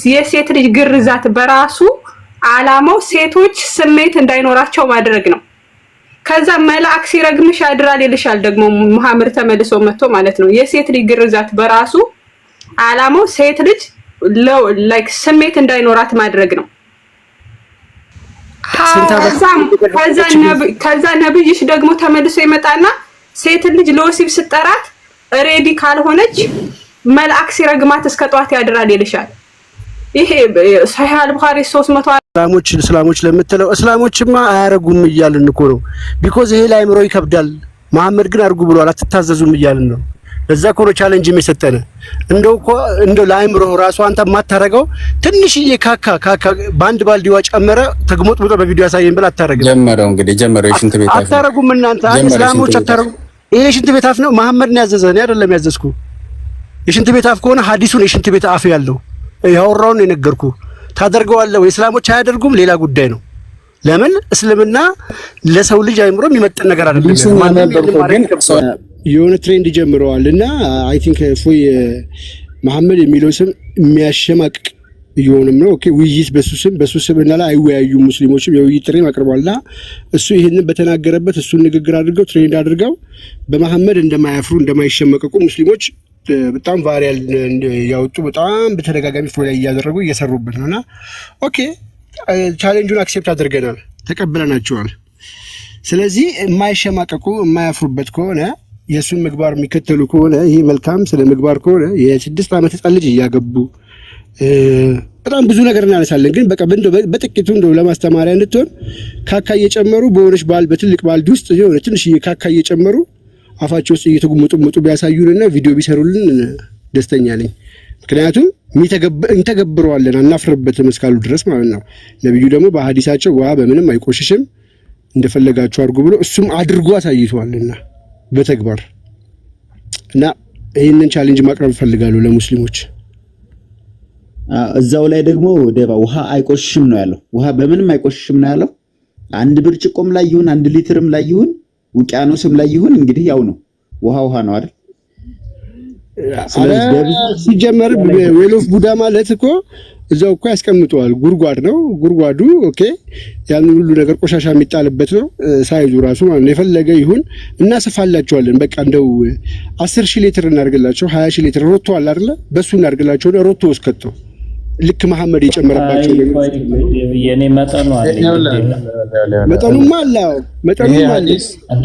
የሴት ልጅ ግርዛት በራሱ አላማው ሴቶች ስሜት እንዳይኖራቸው ማድረግ ነው። ከዛ መልአክ ሲረግምሽ ያድራል ይልሻል ደግሞ መሐመድ ተመልሶ መጥቶ ማለት ነው። የሴት ልጅ ግርዛት በራሱ አላማው ሴት ልጅ ላይክ ስሜት እንዳይኖራት ማድረግ ነው። ከዛ ነብይሽ ደግሞ ተመልሶ ይመጣና ሴት ልጅ ለወሲብ ስጠራት ሬዲ ካልሆነች መልአክ ሲረግማት እስከ ጧት ያድራል ይልሻል። ይሄ ሰሂህ አልቡኻሪ 300 እስላሞች ለምትለው እስላሞችማ አያረጉም እያልን እኮ ነው። ቢኮዝ ይሄ ለአእምሮ ይከብዳል። መሐመድ ግን አርጉ ብሏል አትታዘዙም እያልን ነው። ለዛ እኮ ነው ቻሌንጅ የሚሰጠን። እንደው ለአእምሮ ራሱ አንተ ማታረገው ትንሽዬ ካካ ባንድ ባልዲዋ ጨመረ ተግሞጥሞጦ በቪዲዮ ያሳየን ብላ አታረግም። ጀመረው የሽንት ቤት አፍ አታረጉም እናንተ እስላሞች አታረጉም። ይሄ ሽንት ቤት አፍ ነው መሐመድ ነው ያዘዘ ነው አይደለም ያዘዝኩ። የሽንት ቤት አፍ ከሆነ ሐዲሱን የሽንት ቤት አፍ ያለው ያወራውን የነገርኩ ታደርገዋለህ ወይ? እስላሞች አያደርጉም ሌላ ጉዳይ ነው። ለምን እስልምና ለሰው ልጅ አይምሮ የሚመጥን ነገር አይደለም። የሆነ ትሬንድ ጀምረዋልና አይ ቲንክ ፎይ መሐመድ የሚለው ስም የሚያሸማቅቅ እየሆነም ነው። ኦኬ ውይይት በሱ ስምና ላይ አይወያዩ ሙስሊሞችም የውይይት ጥሪ አቅርበዋልና እሱ ይሄንን በተናገረበት እሱን ንግግር አድርገው ትሬንድ አድርገው በመሐመድ እንደማያፍሩ እንደማይሸመቀቁ ሙስሊሞች በጣም ቫሪያል ያወጡ በጣም በተደጋጋሚ ፎይ ላይ እያደረጉ እየሰሩበት ነውና ኦኬ ቻሌንጁን አክሴፕት አድርገናል ተቀበለናቸዋል። ስለዚህ የማይሸማቀቁ የማያፍሩበት ከሆነ የሱን ምግባር የሚከተሉ ከሆነ ይሄ መልካም ስለ ምግባር ከሆነ የ6 ዓመት ህፃን ልጅ እያገቡ በጣም ብዙ ነገር እናነሳለን። ግን በቃ በጥቂቱ እንደው ለማስተማሪያ እንድትሆን ካካ እየጨመሩ በሆነች በትልቅ ባልዲ ውስጥ የሆነ ትንሽዬ ካካ እየጨመሩ አፋቸው ውስጥ እየተጉሙጡሙጡ ቢያሳዩንና ቪዲዮ ቢሰሩልን ደስተኛ ነኝ። ምክንያቱም እንተገብረዋለን አናፍርበትም እስካሉ ድረስ ማለት ነው። ነብዩ ደግሞ በሐዲሳቸው ውሃ በምንም አይቆሽሽም እንደፈለጋችሁ አድርጉ ብሎ እሱም አድርጎ አሳይቷልና በተግባር እና ይሄንን ቻሌንጅ ማቅረብ ፈልጋለሁ ለሙስሊሞች። እዛው ላይ ደግሞ ደባ ውሃ አይቆሽሽም ነው ያለው። ውሃ በምንም አይቆሽሽም ነው ያለው። አንድ ብርጭቆም ላይ ይሁን አንድ ሊትርም ላይ ይሁን ውቅያኖስም ላይ ይሁን እንግዲህ ያው ነው ውሃ ነው አይደል? ሲጀመር ዌል ኦፍ ቡዳ ማለት እኮ እዛው እኮ ያስቀምጠዋል። ጉርጓድ ነው ጉርጓዱ። ኦኬ ያን ሁሉ ነገር ቆሻሻ የሚጣልበት ነው። ሳይዙ ራሱ ማለት ነው የፈለገ ይሁን እናሰፋላቸዋለን። በቃ እንደው 10,000 ሊትር እናርግላቸው 20,000 ሊትር ሮቶ አለ አይደለ? በሱ እናርግላቸው ሮቶ ወስከተው ልክ መሐመድ የጨመረባቸው የኔ መጠኑ አለ።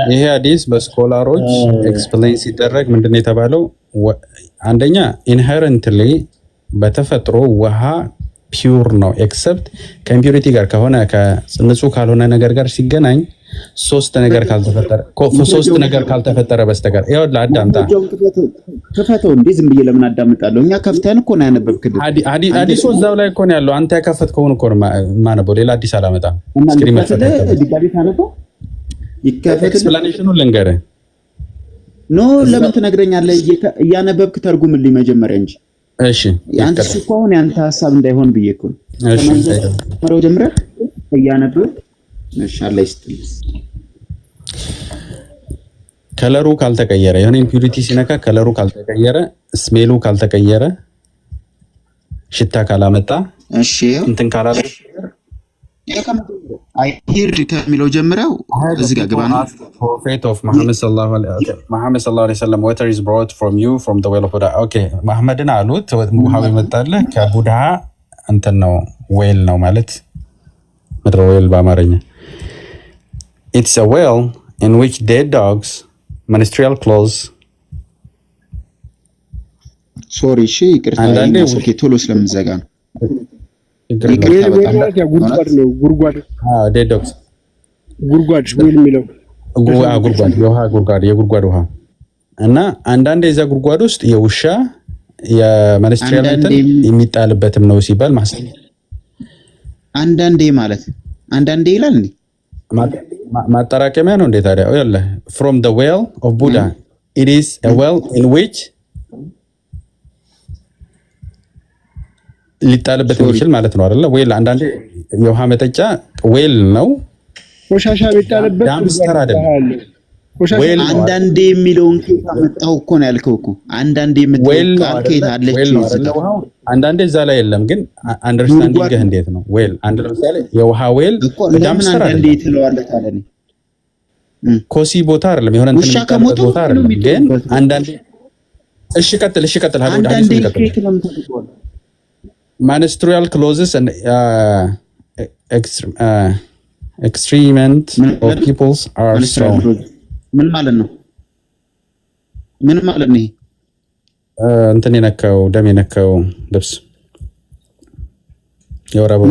ይሄ ሐዲስ በስኮላሮች ኤክስፕሌን ሲደረግ ምንድነው የተባለው? አንደኛ ኢንሄረንትሊ በተፈጥሮ ውሃ ፒውር ነው ኤክሰፕት ከኢምፒዩሪቲ ጋር ከሆነ ከንጹህ ካልሆነ ነገር ጋር ሲገናኝ ሶስት ነገር ካልተፈጠረ በስተቀር ይኸው ለአዳምጣ ከፈተው እንዴ ዝም ብዬ ለምን አዳምጣለሁ? እኛ ከፍተን እኮ ነው ያነበብክልኝ። ሐዲሱ እዛው ላይ እኮ ነው ያለው። አንተ ያከፈትከውን እኮ ነው ማነበው። ሌላ አዲስ አላመጣም። ስክሪን መፈተህ ዲጋሪ ታነበው ይከፈት ኤክስፕላኔሽኑ ልንገርህ። ኖ ለምን ትነግረኛለህ? እያነበብክ ተርጉምልኝ መጀመሪያ እንጂ። እሺ ያንተ ስኳውን ያንተ ሐሳብ እንዳይሆን ብዬ እኮ ነው። እሺ ተመረው ጀምረህ እያነበብክ ማሻአላ ይስጥልኝ። ከለሩ ካልተቀየረ የሆነ ኢምፒዩሪቲ ሲነካ ከለሩ ካልተቀየረ ስሜሉ ካልተቀየረ ሽታ ካላመጣ እሺ እንትን ካላለ አይ ሂርድ ከሚለው ጀምረው እዚህ ጋር ግባ ነው። ፕሮፌት ኦፍ መሐመድ ሰለላሁ ዐለይሂ ወሰለም water is brought from you from the well of Buddha። ኦኬ መሐመድን አሉት ውሃ ይመጣልህ ከቡድሃ እንትን ነው ዌል ነው ማለት ምድረ ዌል በአማርኛ it's a well in which dead dogs menstrual clothes sorry እሺ ይቅርታ ስልኬ ቶሎ ስለምዘጋ ነው። ጉርጓድ ነው ጉርጓድ dead dogs ጉርጓድ ዌል የሚለው ጉርጓድ የጉርጓድ ውሃ እና አንዳንዴ እዛ ጉርጓድ ውስጥ የውሻ የመንስትሪያል እንትን የሚጣልበትም ነው ሲባል ማሰብ አንዳንዴ ማለት አንዳንዴ ይላል እንዴ ማጠራቀሚያ ነው እንዴ ታዲያ? ያለ from the well of Buddha it is a well in which ሊጣልበት የሚችል ማለት ነው አይደለ? ዌል አንዳንዴ የውሃ መጠጫ ዌል ነው። ቆሻሻ ሊጣልበት ዳምስተር አይደለም። አንዳንዴ የሚለውን ከመጣው እኮ ነው ያልከው እኮ አንዳንዴ የምትወጣ ከየት አለች ይዝጋ አንዳንዴ እዛ ላይ የለም ግን አንደርስታንዲንግ እንዴት ነው ዌል አንድ ለምሳሌ የውሃ ዌል ዳምስተር አንዳንዴ ትለዋለህ ታለኝ ኮሲ ቦታ አይደለም የሆነ እንትን ቦታ አይደለም ግን አንዳንዴ እሺ ቀጥል አንዳንዴ menstrual clauses and extremement of peoples are strong ምን ማለት ነው እንትን የነካው ደም የነካው ልብስ የወር አበባ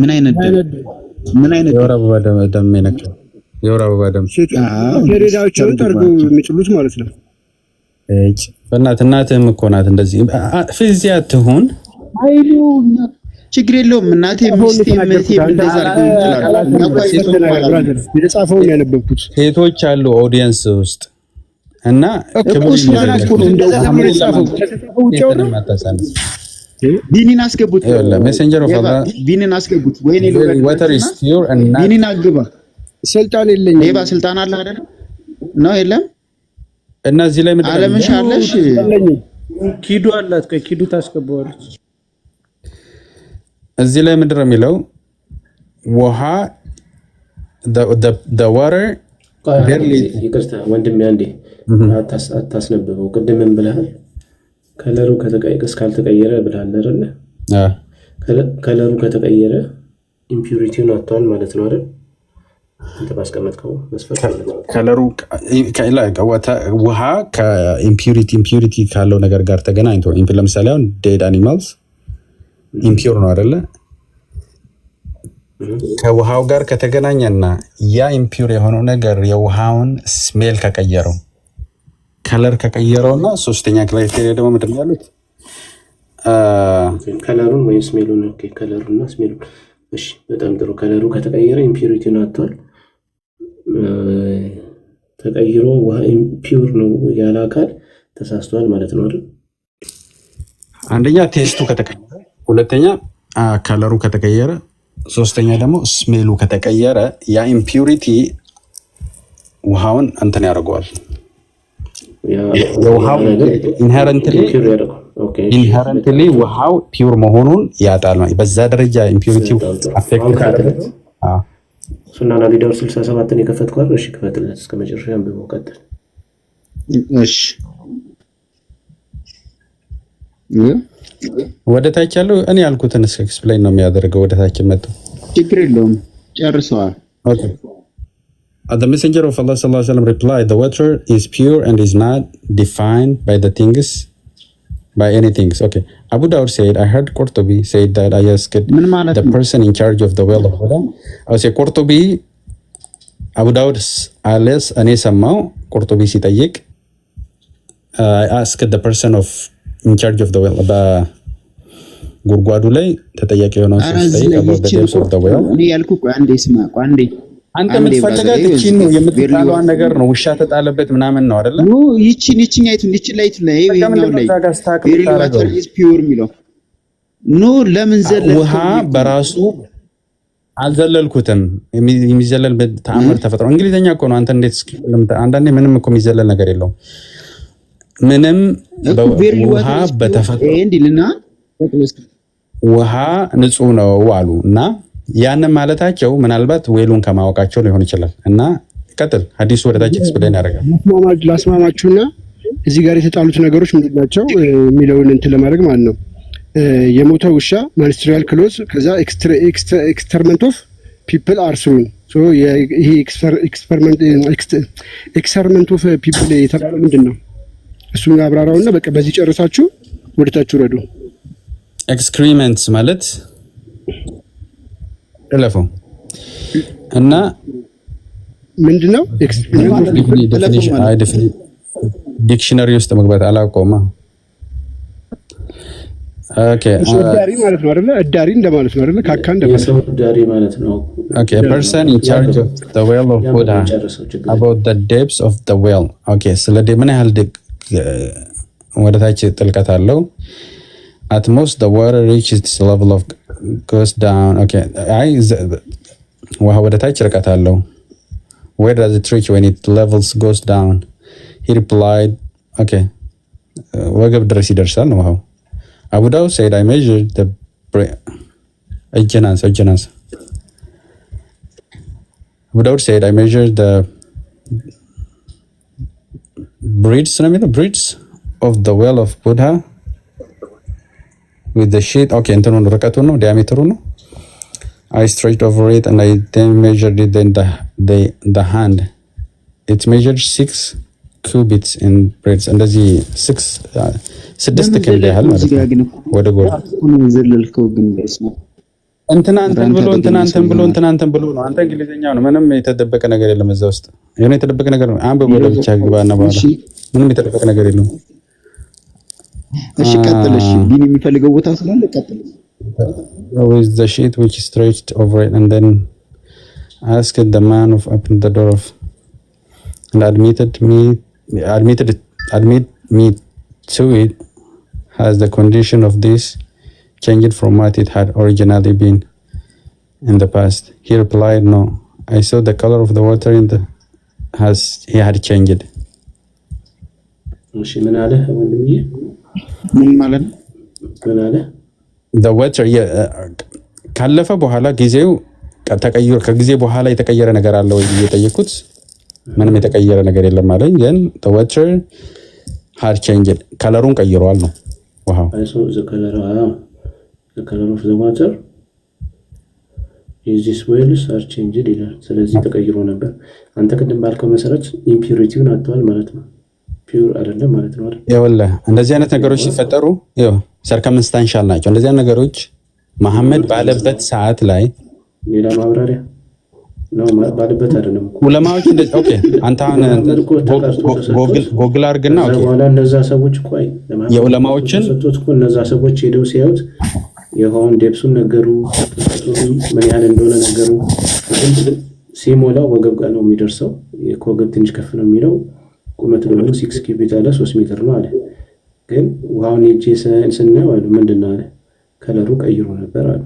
ምን አይነት የወር አበባ ደም የነካው የወር አበባ ደም ሄሬዳዎችን ጠርጎ የሚጥሉት ማለት ነው እጭ እናትህም እኮ ናት እንደዚህ ፊዚያ ትሁን አይሉ ችግር የለውም እናቴ ሚስቴ እንደዛ የተጻፈው ያነበብኩት ሴቶች አሉ ኦዲየንስ ውስጥ እና ቢኒን አስገቡት ሜሴንጀር ኦፍ አላህ ቢኒን አስገቡት ወይኔ water is pure and ቢኒን አግባ ስልጣን የለኝም ሌባ ስልጣን አለ አይደል ነው የለም እና እዚህ ላይ ምንድነው አለምሻለሽ ኪዱ አላት ቆይ ኪዱ ታስገባዋለች እዚህ ላይ ምንድነው የሚለው ውሃ the water ይቅርታ ወንድሜ አንዴ አታስነብበው ቅድምም ብለሃል ከለሩ ካልተቀየረ ብለሃል አይደል ከለሩ ከተቀየረ ኢምፒዩሪቲውን አጥቷል ማለት ነው አይደል እንት ባስቀመጥከው መስፈርት ከለሩ ውሃ ከኢምፒዩሪቲ ካለው ነገር ጋር ተገናኝቶ ለምሳሌ አሁን ዴድ አኒማልስ ኢምፒዩር ነው አይደለ ከውሃው ጋር ከተገናኘና ያ ኢምፒዩር የሆነው ነገር የውሃውን ስሜል ከቀየረው ከለር ከቀየረውና ሶስተኛ ክራይቴሪያ ደግሞ ምንድነው ያሉት ከለሩን ወይ ስሜሉን ከለሩና ስሜሉን እሺ በጣም ጥሩ ከለሩ ከተቀየረ ኢምፒዩሪቲውን አጥቷል ተቀይሮ ውሃ ኢምፒዩር ነው ያለ አካል ተሳስቷል ማለት ነው አይደል አንደኛ ቴስቱ ከተቀየረ ሁለተኛ ከለሩ ከተቀየረ ሶስተኛ ደግሞ ስሜሉ ከተቀየረ ያ ኢምፒዩሪቲ ውሃውን እንትን ያደርገዋል የውሃው ኢንሄረንትሊ ውሃው ፒውር መሆኑን ያጣል ማለት በዛ ደረጃ ኢምፒዩሪቲው አፌክት ካደረገ ሱናና ቪዲዮ 67ን የከፈትኳል እሺ ክፈትለት እስከ መጨረሻ አንብበው ቀጥል እሺ ወደ ታች ያለው እኔ ያልኩትን ኤክስፕሌን ነው የሚያደርገው ወደ ታች መጥቶ ችግር የለውም ጨርሰዋል ኦኬ The messenger of Allah sallallahu alaihi wasallam replied the water is pure and is not defined by the things by anything okay Abu Dawud said I heard Qurtubi said that I asked the person in charge of the well of water I say Qurtubi Abu Dawud alias እኔ ሰማው ቁርጡቢ ሲጠይቅ I asked the person of in charge of the well ጉርጓዱ ላይ ተጠያቂ የሆነው ሰው ሲጠይቅ about the depths of the well እኔ ያልኩህ አንዴ ስማ አንዴ አንተ የምትፈልጋት እቺን ነው የምትጣላው ነገር ነው ውሻ ተጣለበት ምናምን ነው አይደለ ኖ ይቺን ላይ ይሄኛው ላይ very water is pure ሚለው ኖ ለምን ዘለልኩ ውሃ በራሱ አልዘለልኩትም የሚዘለል ተአምር ተፈጥሮ እንግሊዘኛ እኮ ነው አንተ እንዴት አንዳንዴ ምንም እኮ የሚዘለል ነገር የለውም ምንም ውሃ በተፈጥሮ እንዲልና ውሃ ንጹህ ነው አሉ እና ያንን ማለታቸው ምናልባት ወይሉን ከማወቃቸው ሊሆን ይችላል እና ቀጥል ሐዲሱ ወደታች ኤክስፕሌን ያደርጋል ላስማማችሁና እዚህ ጋር የተጣሉት ነገሮች ምንድናቸው የሚለውን እንትን ለማድረግ ማለት ነው የሞተው ውሻ ማንስትሪያል ክሎዝ ከዛ ኤክስተርመንት ኦፍ ፒፕል አር ስሩን ሶ ይሄ ኤክስተርመንት ኦፍ ፒፕል የተባለው ምንድነው እሱን አብራራውና በቃ በዚህ ጨርሳችሁ ወደታችሁ ረዱ ኤክስክሪመንትስ ማለት ለፈው እና ምንድነው ዲክሽነሪ ውስጥ መግባት አላቆማ ኦኬ ዳሪ ማለት ነው አይደል ዳሪ እንደማለት ነው አይደል ካካ እንደማለት ነው ዳሪ ማለት ነው ኦኬ a person in charge of the well of Buddha about the depths of the well okay ስለዚህ ምን ያህል ወደታች ጥልቀት አለው at most the water reaches this level of goes down okay ውሃ ወደታች ርቀት አለው where does it reach when it levels goes down? He replied, okay, ወገብ ድረስ ይደርሳል ነው። Abu Dawud said, I measured the Abu Dawud said, I measured the breadth of the well of Buddha with the sheet. Okay, እንትኑ ርቀቱ ነው, ዲያሜትሩ ነው። I stretched over it and I then measured it in the hand. It measured 6 cubits in breadth. እንደዚህ 6 ክንድ ያህል ማለት ነው። ወደ ጎል እንትን ብሎ ነው። አንተ እንግሊዘኛው ነው። ምንም የተደበቀ ነገር የለም እዛ ውስጥ። የሆነ የተደበቀ ነገር ነው። አንብብ ወደ ብቻ ግባና በኋላ ምንም የተደበቀ ነገር የለም። እሺ ቀጥል። እሺ ቢን የሚፈልገው ቦታ ስላለ ቀጥል። With the sheet which stretched over it, and then asked the man of opened the door of and admitted me to it. Has the condition of this changed from what it had originally been in the past? He replied, no. I saw the color of the water he had changed. The water ካለፈ በኋላ ጊዜው ተቀይሮ ከጊዜ በኋላ የተቀየረ ነገር አለ ወይ እየጠየኩት ምንም የተቀየረ ነገር የለም አለኝ። ግን the water had changed, ከለሩን ቀይሯል ነው። ዋው I saw the color of the water is this wells are changed ይላል። ስለዚህ ተቀይሮ ነበር። አንተ ቅድም ባልከው መሰረት ኢምፒዩሪቲውን አጥቷል ማለት ነው። ፒዩር አይደለም ማለት ነው አይደል? ይኸውልህ እንደዚህ አይነት ነገሮች ሲፈጠሩ ሰርከምስታንሻል ናቸው። እንደዚህ አይነት ነገሮች መሐመድ ባለበት ሰዓት ላይ ሌላ ማብራሪያ ነው ባለበት አይደለም። ዑለማዎች እንደዚህ ኦኬ፣ አንተ ጎግል አድርግና ኦኬ፣ በኋላ እነዛ ሰዎች ቆይ የዑለማዎችን ሰጥቶት እኮ እነዛ ሰዎች ሄደው ሲያዩት የሆን ዴፕሱን ነገሩ፣ ምን ያህል እንደሆነ ነገሩ። ሲሞላው ወገብ ጋር ነው የሚደርሰው። የወገብ ትንሽ ከፍ ነው የሚለው። ቁመቱ ደግሞ 6 ኪዩቢት አለ 3 ሜትር ነው አለ። ግን ውሃውን ሄጄ ስናየው አሉ ምንድነው አለ ከለሩ ቀይሮ ነበር አሉ።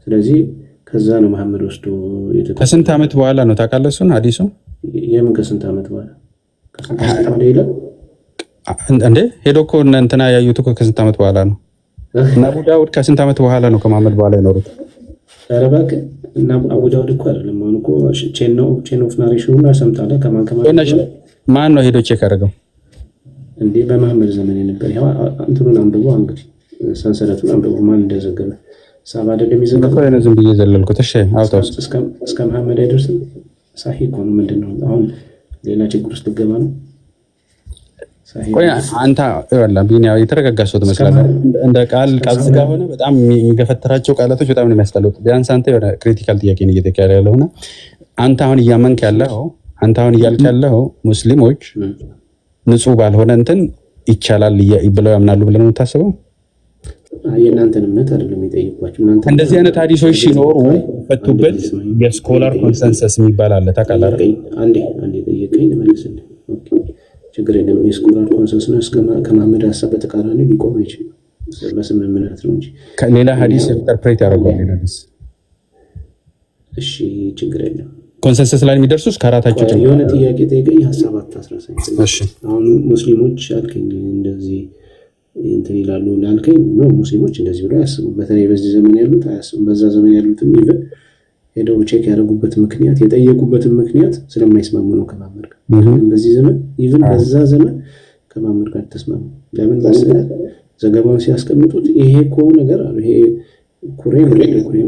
ስለዚህ ከዛ ነው መሐመድ ወስዶ ከስንት ዓመት በኋላ ነው ታውቃለህ? እሱን ሐዲሱ የምን ከስንት ዓመት በኋላ ይላል እንዴ? ሄዶ እኮ እንትና ያዩት እኮ ከስንት ዓመት በኋላ ነው። እና አቡ ዳውድ ከስንት ዓመት በኋላ ነው ከመሐመድ በኋላ የኖሩት? ኧረ እባክህ እና አቡ ዳውድ እኮ አይደለም አሁን እኮ ቼን ኦፍ ናሬሽኑ ሰምታለ ከማን ማን ነው ሄዶ ቼክ አደረገው እንዴ? በመሐመድ ዘመን የነበር ይሄው እንትኑን አንብቦ እንግዲህ ሰንሰለቱን አንብቦ ማን እንደዘገበ ሳባ አይደለም ይዘገበ ነው። ዝም ብዬ ዘለልኩት። እሺ አውጣው እስከ መሐመድ አይደርስም። ሳሂህ እኮ ነው። ምንድነው አሁን ሌላ ችግር ውስጥ ገባ ነው። ሳሂህ ቆይ አንተ ወላ ቢኒያው የተረጋጋ ሰው ትመስላለህ። እንደ ቃል ዝጋ ሆነ በጣም የሚገፈተራቸው ቃላቶች በጣም ነው የሚያስጠሉት። ቢያንስ አንተ የሆነ ክሪቲካል ጥያቄ ነው እየተካሄደ ያለውና አንተ አሁን እያመንክ እያልክ ያለው ሙስሊሞች ንጹህ ባልሆነ እንትን ይቻላል ብለው ያምናሉ ብለን ነው የምታስበው? የእናንተን እምነት አይደለም የሚጠይቋችሁ። እናንተ እንደዚህ አይነት ሐዲሶች ሲኖሩ ፈቱበት የስኮላር ኮንሰንሰስ የሚባል አለ ታውቃለህ? አንዴ ጠየቀኝ ልመልስልህ። ኦኬ ችግር የለም። የስኮላር ኮንሰንሰስ ከመሐመድ ሐሳብ በተቃራኒ ሊቆም አይችልም። በስምምነት ነው እንጂ ሌላ ሐዲስ ኢንተርፕሬት ያደርጋል ሐዲስ። እሺ ችግር የለም። ኮንሰንሰስ ላይ የሚደርሱት ከአራታቸው ጭምር የሆነ ጥያቄ ጠየቀኝ። ሐሳብ አታስረሳኝ። እሺ አሁን ሙስሊሞች አልከኝ እንደዚህ እንትን ይላሉ ላልከኝ ነው። ሙስሊሞች እንደዚህ ብለው አያስቡም። በተለይ በዚህ ዘመን ያሉት አያስቡም። በዛ ዘመን ያሉትም ይበል ሄደው ቼክ ያደረጉበት ምክንያት የጠየቁበት ምክንያት ስለማይስማሙ ነው ከመሐመድ ጋር። በዚህ ዘመን ኢቭን በዛ ዘመን ከመሐመድ ጋር ተስማሙ። ለምን መሰለህ? ዘገባውን ሲያስቀምጡት ይሄ እኮ ነገር አለ። ይሄ ኩሬ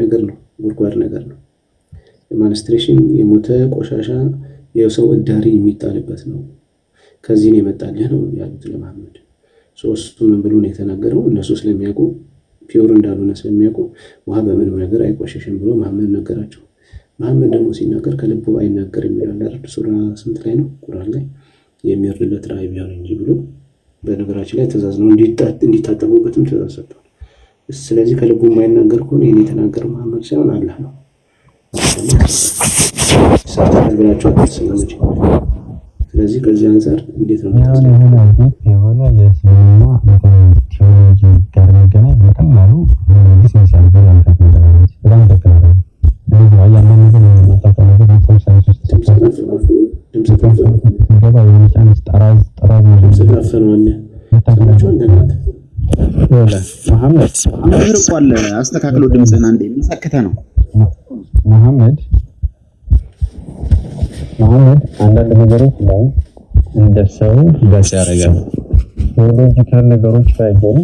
ነገር ነው፣ ጉድጓድ ነገር ነው። ማንስትሬሽን የሞተ ቆሻሻ የሰው እዳሪ የሚጣልበት ነው። ከዚህ ነው የመጣልህ ነው ያሉት ለመሐመድ። ሶስቱ ምን ብሎ ነው የተናገረው? እነሱ ስለሚያውቁ ፒውር እንዳልሆነ ስለሚያውቁ ውሃ በምንም ነገር አይቆሸሽም ብሎ መሐመድ ነገራቸው። መሐመድ ደግሞ ሲናገር ከልቡ አይናገርም ይላል አይደል? ሱራ ስንት ላይ ነው? ቁርአን ላይ የሚወርድለት ራእይ ቢሆን እንጂ ብሎ በነገራችን ላይ ትእዛዝ ነው እንዲታጠቡበትም ትእዛዝ ሰጥቷል። ስለዚህ ከልቡ የማይናገር ከሆነ የኔ የተናገረው መሐመድ ሳይሆን አላህ ነው። ሰርተናል ብላችሁ አትስማሙች። ስለዚህ ከዚህ አንፃር እንዴት ነው የሆነ የእስልምና ቴዎሎጂ ጋር መገናኝ በቀላሉ ዲስ መሳል ጋር ያልካት ነገሮች በጣም ተከራሪ ስለዚህ አያንዳንዱ ነገር የምናጣው ነገር ሳይንስ መሐመድ ርቋል። አስተካክሎ ድምጽህን አንዴ ምን ሰከተ ነው? መሐመድ አንዳንድ ነገሮች ላይ እንደ ሰው ጋር ያደርጋል። ቴዎሎጂካል ነገሮች ላይ ግን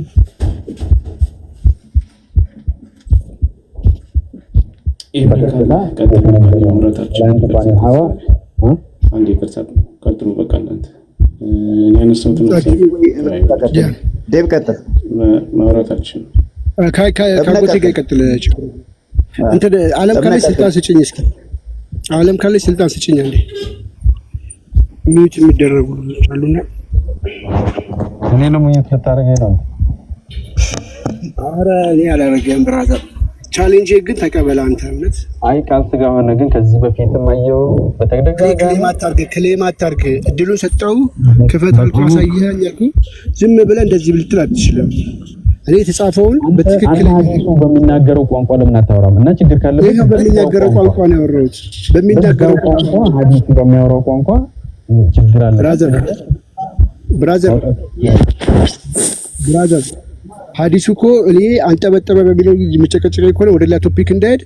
ዓለም ካለች ስልጣን ስጭኝ እስኪ ዓለም ካለች ስልጣን ስጭኝ አንዴ ሚዩት የሚደረጉ አሉና እኔ ነው ሚዩት ልታረገኝ ነው? ኧረ እኔ አላረገም ብራዘር ቻሌንጅ ግን ተቀበል አንተ እምነት አይ ቃል ስጋ ሆነ ግን ከዚህ በፊትም አየው በተደጋጋሚ ክሌም አታርግ እድሉን ሰጠው ክፈት አልኩ አሳየኸኝ አልኩ ዝም ብለህ እንደዚህ ብልትል አትችልም እኔ የተጻፈውን በትክክል በሚናገረው ቋንቋ ለምን አታወራም እና ችግር ካለበት ይሄ በሚናገረው ቋንቋ ነው ያወራሁት በሚናገረው ቋንቋ ሐዲስ በሚያወራው ቋንቋ ችግር አለ ብራዘር ሐዲሱ እኮ እኔ አንጠበጠበ በሚለው መጨቀጨቀ እኮ ነው ወደ ሌላ ቶፒክ እንዳይሄድ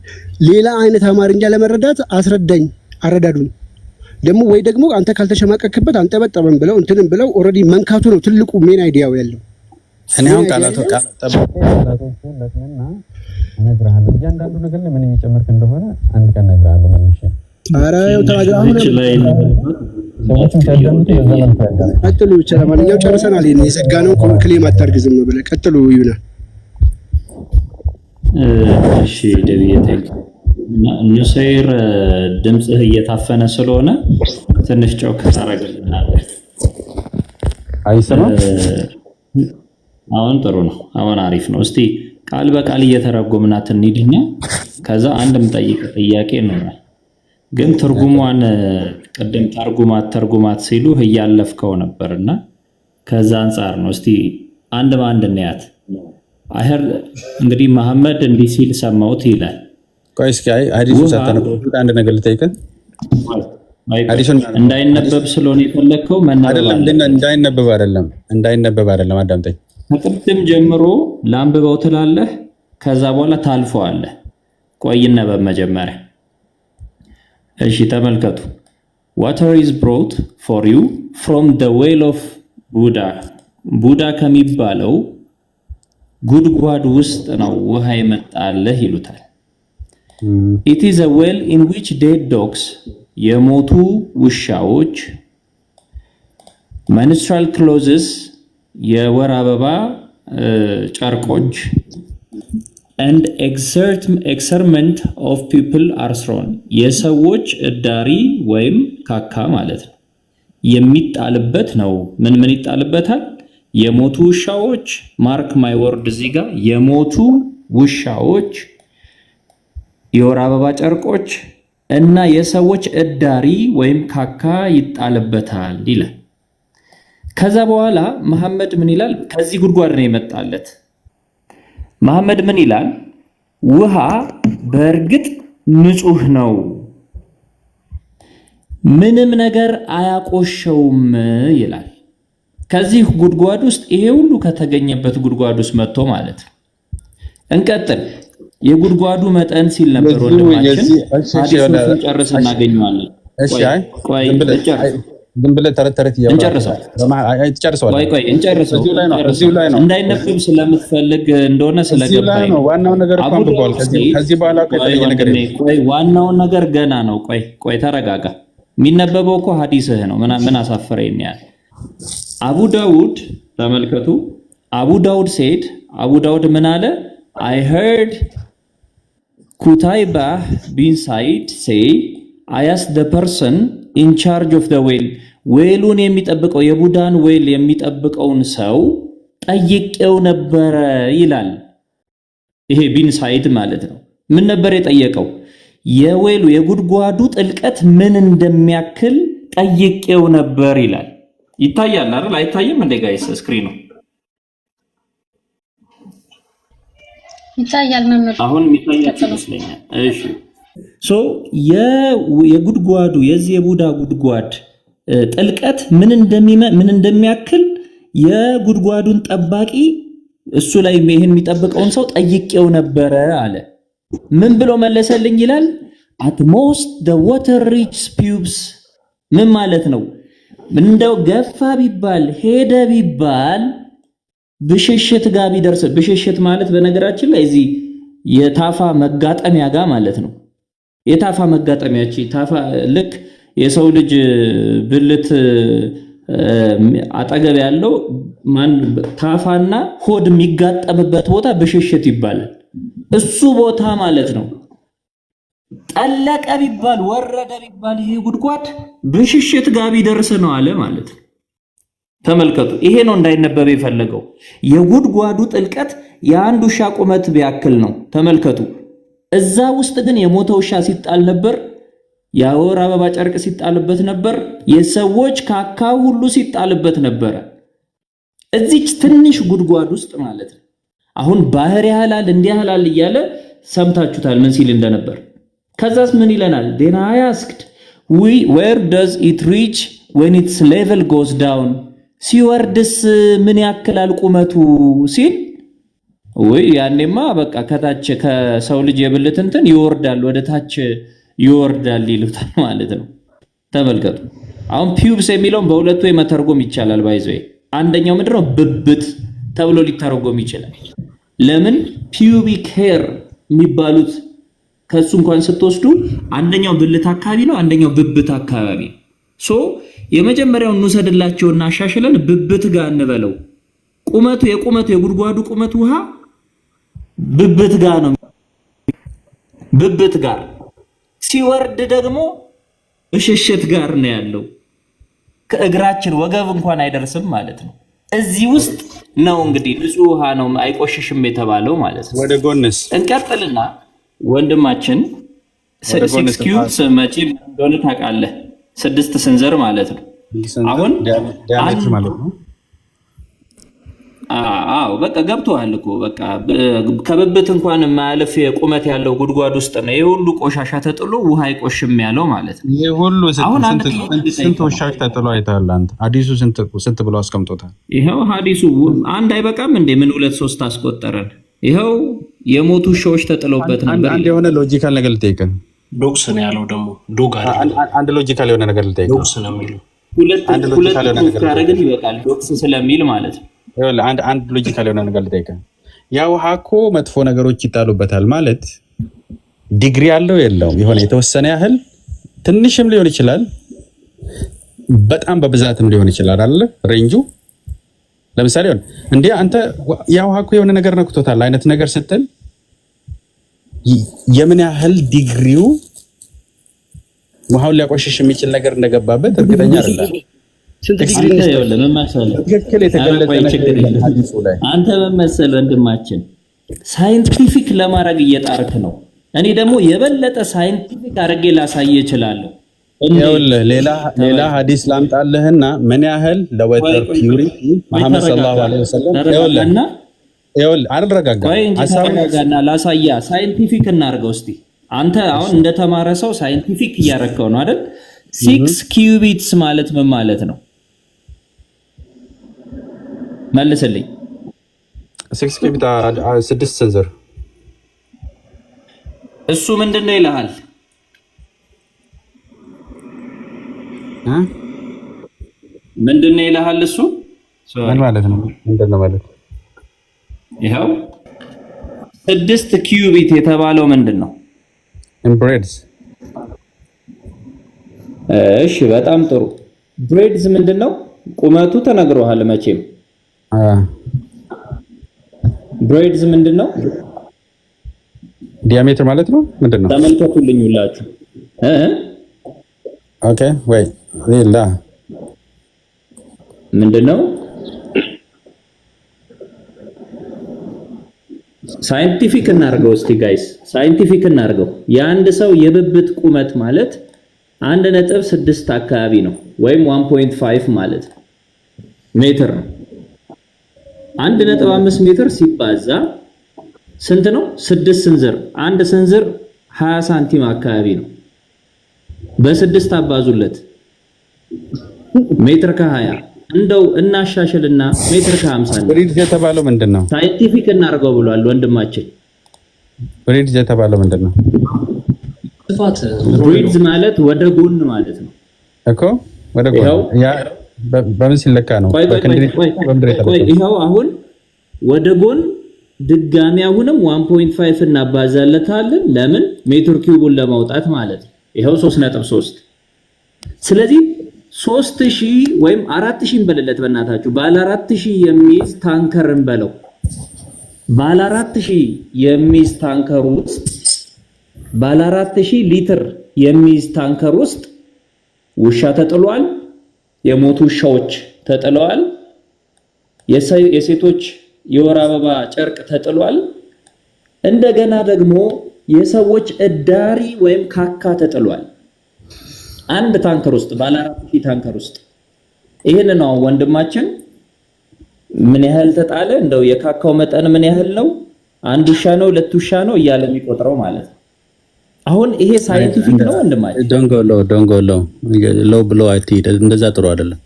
ሌላ አይነት አማርኛ ለመረዳት አስረዳኝ አረዳዱን ደግሞ ወይ ደግሞ አንተ ካልተሸማቀክበት አንጠበጠበም ብለው እንትንም ብለው ኦሬዲ መንካቱ ነው ትልቁ ሜን አይዲያው ያለው እኔ አሁን ቃላቶችና እነግርሃለሁ እያንዳንዱ ነገር ላይ ምን የሚጨምርክ እንደሆነ አንድ ቀን እነግርሃለሁ መልሼ ኧረ ተናግረህ ሰዎችን ሲያዳምጡ የዘመን ታያለህ ቀጥሉ ብቻ ለማንኛውም ጨርሰናል ይሄን የዘጋነው ክሌም አታርግ ዝም ብለህ ቀጥሉ ይሁና እሺ ደብየታይ ኑሰይር ድምጽህ እየታፈነ ስለሆነ ትንሽ ጮክ ታረጋለህ አይሰማም አሁን ጥሩ ነው አሁን አሪፍ ነው እስቲ ቃል በቃል እየተረጎምናት እንሂድኛ ከዛ አንድም ጠይቅ ጥያቄ ነው ግን ትርጉሟን ቀደም ተርጉማት ሲሉ እያለፍከው ነበርና ከዛ አንፃር ነው እስቲ አንድ በአንድ እንያት አይሄር እንግዲህ መሐመድ እንዲህ ሲል ሰማሁት ይላል ቆይ እስኪ ሐዲሱ ሳታነብ አንድ ነገር ልጠይቅህ ሐዲሱን እንዳይነበብ ስለሆነ የፈለከው መናገር እንዳይነበብ አይደለም አዳምጠኝ ከቅድም ጀምሮ ላንብበው ትላለህ ከዛ በኋላ ታልፈዋለህ ቆይ ይነበብ መጀመሪያ እሺ ተመልከቱ water is brought for you from the well of Buddha ከሚባለው ጉድጓድ ውስጥ ነው ውሃ ይመጣልህ ይሉታል it is a well in which dead dogs የሞቱ ውሻዎች menstrual clothes የወር አበባ ጨርቆች and exerment of people are thrown የሰዎች እዳሪ ወይም ካካ ማለት ነው የሚጣልበት ነው ምን ይጣልበታል የሞቱ ውሻዎች ማርክ ማይ ወርድ እዚህ ጋር የሞቱ ውሻዎች የወር አበባ ጨርቆች እና የሰዎች እዳሪ ወይም ካካ ይጣልበታል ይላል ከዛ በኋላ መሐመድ ምን ይላል ከዚህ ጉድጓድ ነው የመጣለት መሐመድ ምን ይላል ውሃ በእርግጥ ንጹህ ነው ምንም ነገር አያቆሸውም ይላል ከዚህ ጉድጓድ ውስጥ ይሄ ሁሉ ከተገኘበት ጉድጓድ ውስጥ መጥቶ ማለት ነው እንቀጥል የጉድጓዱ መጠን ሲል ነበር ወንድማችን ሐዲሱን ጨርስ እናገኘዋለን እሺ ቆይ ዝም ብለህ ተረት እንጨርሰው ቆይ እንጨርሰው እዚሁ ላይ ነው እንዳይነበብ ስለምትፈልግ እንደሆነ ስለገባኝ ነው ዋናው ነገር ቆንጥቋል ከዚህ በኋላ ነገር ቆይ ዋናው ነገር ገና ነው ቆይ ተረጋጋ የሚነበበው እኮ ሐዲስህ ነው ምን አሳፈረኝ ያለ አቡ ዳውድ ተመልከቱ አቡ ዳውድ said አቡ ዳውድ ምን አለ I heard Qutaybah bin Sa'id say I asked the person in charge of the well ዌሉን የሚጠብቀው የቡዳን ዌል የሚጠብቀውን ሰው ጠይቄው ነበር ይላል ይሄ ቢን ሳይድ ማለት ነው ምን ነበር የጠየቀው የዌሉ የጉድጓዱ ጥልቀት ምን እንደሚያክል ጠይቄው ነበር ይላል ይታያል አይደል አይታየም እንደ ጋይስ ስክሪኑ ይታያል መምህር አሁን የሚታያል ይመስለኛል እሺ ሶ የጉድጓዱ የዚህ የቡዳ ጉድጓድ ጥልቀት ምን እንደሚያክል የጉድጓዱን ጠባቂ እሱ ላይ ይሄን የሚጠብቀውን ሰው ጠይቄው ነበረ አለ። ምን ብሎ መለሰልኝ ይላል? at most the water reaches pubes። ምን ማለት ነው? እንደው ገፋ ቢባል ሄደ ቢባል ብሽሽት ጋር ቢደርስ፣ ብሽሽት ማለት በነገራችን ላይ እዚህ የታፋ መጋጠሚያ ጋር ማለት ነው። የታፋ መጋጠሚያቺ ታፋ ልክ የሰው ልጅ ብልት አጠገብ ያለው ማን ታፋና ሆድ የሚጋጠምበት ቦታ ብሽሽት ይባላል። እሱ ቦታ ማለት ነው። ጠለቀ ቢባል ወረደ ቢባል ይሄ ጉድጓድ ብሽሽት ጋር ቢደርስ ነው አለ ማለት ነው። ተመልከቱ፣ ይሄ ነው እንዳይነበብ የፈለገው። የጉድጓዱ ጥልቀት የአንድ ውሻ ቁመት ቢያክል ነው። ተመልከቱ። እዛ ውስጥ ግን የሞተ ውሻ ሲጣል ነበር፣ የወር አበባ ጨርቅ ሲጣልበት ነበር፣ የሰዎች ካካ ሁሉ ሲጣልበት ነበር። እዚች ትንሽ ጉድጓድ ውስጥ ማለት ነው። አሁን ባህር ያህላል እንዲህ ያህላል እያለ ሰምታችሁታል ምን ሲል እንደነበር። ከዛስ ምን ይለናል? then I asked where does it reach when its level goes down? ሲወርድስ ምን ያክላል ቁመቱ ሲል ያኔማ በቃ ከታች ከሰው ልጅ የብልት እንትን ይወርዳል ወደ ታች ይወርዳል ይሉታል ማለት ነው። ተመልከቱ። አሁን ፒዩብስ የሚለውን በሁለቱ መተርጎም ይቻላል። ባይዘይ አንደኛው ምንድነው ብብት ተብሎ ሊተረጎም ይችላል። ለምን ፒዩቢክ ሄር የሚባሉት ከሱ እንኳን ስትወስዱ አንደኛው ብልት አካባቢ ነው፣ አንደኛው ብብት አካባቢ። ሶ የመጀመሪያውን እንውሰድላቸውና አሻሽለን ብብት ጋር እንበለው። ቁመቱ የጉድጓዱ ቁመት ውሃ ብብት ጋር ነው። ብብት ጋር ሲወርድ ደግሞ ብሽሽት ጋር ነው ያለው። ከእግራችን ወገብ እንኳን አይደርስም ማለት ነው። እዚህ ውስጥ ነው እንግዲህ ንጹህ ውሃ ነው አይቆሽሽም የተባለው ማለት ነው። ወደ ጎንስ እንቀጥልና ወንድማችን 6 ኪዩብስ መቼ እንደሆነ ታውቃለህ? 6 ስንዝር ማለት ነው። አሁን ዲያሜትር ማለት ነው። አዎ በቃ ገብቶሃል እኮ በቃ ከብብት እንኳን ማለፍ የቁመት ያለው ጉድጓድ ውስጥ ነው ይሄ ሁሉ ቆሻሻ ተጥሎ ውሃ አይቆሽም ያለው ማለት ነው። ይሄ ሁሉ ስንት ቆሻሻ ተጥሎ አይተሃል አንተ? ሐዲሱ ስንት ብሎ አስቀምጦታል? ይሄው ሐዲሱ አንድ አይበቃም እንዴ? ምን 2 3 አስቆጠረን? ይሄው የሞቱ ሾዎች ተጥለውበት ነበር። አንድ የሆነ ሎጂካል ነገር ልጠይቅህ። ዶክስ ነው ያለው ደግሞ ዶግ አይደለም። አንድ ሎጂካል የሆነ ነገር ልጠይቅህ። ዶክስ ነው የሚለው ሁለት ካረግን ይበቃል። ዶክስ ስለሚል ማለት ነው። አንድ ሎጂካል የሆነ ነገር ልጠይቅህ። ያ ውሃ እኮ መጥፎ ነገሮች ይጣሉበታል ማለት ዲግሪ ያለው የለውም። የሆነ የተወሰነ ያህል ትንሽም ሊሆን ይችላል፣ በጣም በብዛትም ሊሆን ይችላል አይደል? ሬንጁ ለምሳሌ እንዴ አንተ ያ ውሃ እኮ የሆነ ነገር ነክቶታል አይነት ነገር ስትል የምን ያህል ዲግሪው ውሃውን ሊያቆሽሽ የሚችል ነገር እንደገባበት እርግጠኛ አይደለም። ስንት ዲግሪ ነው ያለው? ትክክል የተገለጸ ነገር ላይ አንተ በመሰል ወንድማችን ሳይንቲፊክ ለማድረግ እየጣርክ ነው። እኔ ደግሞ የበለጠ ሳይንቲፊክ አድርጌ ላሳየ እችላለሁ። ይኸውልህ ሌላ ሐዲስ ላምጣልህና ምን ያህል ለወተር ፒዩሪቲ መሐመድ ሰለላሁ ዐለይሂ ወሰለም ይኸውልህ አረጋጋና ላሳያ። ሳይንቲፊክ እናድርገው እስቲ። አንተ አሁን እንደተማረ ሰው ሳይንቲፊክ እያረከው ነው አይደል? 6 ኪዩቢትስ ማለት ምን ማለት ነው? መልስልኝ። 6 ኪዩቢት 6 ስንዝር እሱ ምንድነው ይልሃል? ምንድነው ይልሃል? እሱ ምን ማለት ነው? ምንድነው ማለት? ይሄው 6 ኪዩቢት የተባለው ምንድነው? ብሬድስ። እሺ በጣም ጥሩ። ብሬድስ ምንድነው? ቁመቱ ተነግሮሃል መቼም። ብሬድስ ምንድነው? ዲያሜትር ማለት ነው። ምንድነው? ተመልከቱልኝ ሁላችሁ። ኦኬ ወይ ሌላ ምንድነው? ሳይንቲፊክ እናርገው እስቲ ጋይስ፣ ሳይንቲፊክ እናርገው። የአንድ ሰው የብብት ቁመት ማለት 1.6 አካባቢ ነው ወይም 1.5 ማለት ነው ሜትር ነው። 1.5 ሜትር ሲባዛ ስንት ነው? 6 ስንዝር። አንድ ስንዝር 20 ሳንቲም አካባቢ ነው። በ6 አባዙለት ሜትር ከ20 እንደው እናሻሽልና ሜትር ከ50 ነው። ብሪድጅ የተባለው ምንድነው? ሳይንቲፊክ እናርገው ብሏል ወንድማችን። ብሪድጅ የተባለው ምንድነው? ብሪድጅ ማለት ወደ ጎን ማለት ነው እኮ ወደ ጎን ያ በምን ሲለካ ነው? ይሄው አሁን ወደ ጎን ድጋሚ አሁንም 1.5 እናባዛለታለን። ለምን? ሜትር ኪዩቡን ለማውጣት ማለት ነው። ይሄው 3.3 ስለዚህ 3000 ወይም 4000 እንበልለት በእናታችሁ ባለ 4000 የሚይዝ ታንከር እንበለው። ባለ 4000 የሚይዝ ታንከር ውስጥ ባለ 4000 ሊትር የሚይዝ ታንከር ውስጥ ውሻ ተጥሏል። የሞቱ ውሻዎች ተጥለዋል። የሴቶች የወር አበባ ጨርቅ ተጥሏል። እንደገና ደግሞ የሰዎች እዳሪ ወይም ካካ ተጥሏል። አንድ ታንከር ውስጥ ባለ 4000 ታንከር ውስጥ ይሄን ነው ወንድማችን ምን ያህል ተጣለ? እንደው የካካው መጠን ምን ያህል ነው? አንድ ውሻ ነው 2 ውሻ ነው እያለ የሚቆጥረው ማለት ነው። አሁን ይሄ ሳይንቲፊክ ነው ወንድማችን። ዶንት ጎ ሎው ብሎ አትሂድ። እንደዛ ጥሩ አይደለም።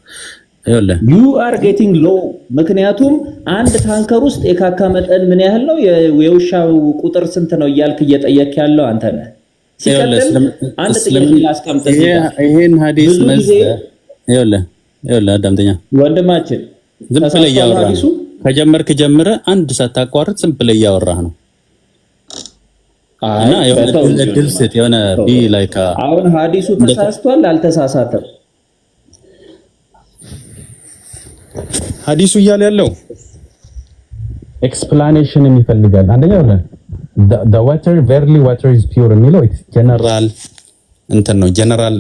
ይኸውልህ you are getting low ምክንያቱም አንድ ታንከር ውስጥ የካካ መጠን ምን ያህል ነው? የውሻው ቁጥር ስንት ነው እያልክ እየጠየቅ ያለው አንተ ነህ። ሲቀጥል አንድ ጥያቄ ላስቀምጥልህ። ይሄን ሐዲስ ይኸውልህ አዳምጠኛ ወንድማችን ዝም ብለህ እያወራህ ነው። ከጀመርክ ጀምረህ አንድ ሳታቋርጥ ዝም ብለህ እያወራህ ነው። እና የሆነ ድልስት የሆነ ቢ ላይክ አሁን ሐዲሱ ተሳስቷል አልተሳሳተም? ሐዲሱ እያለ ያለው ኤክስፕላኔሽን ይፈልጋል። አንደኛው the water verily water is pure የሚለው ጀነራል እንትን ነው ጀነራል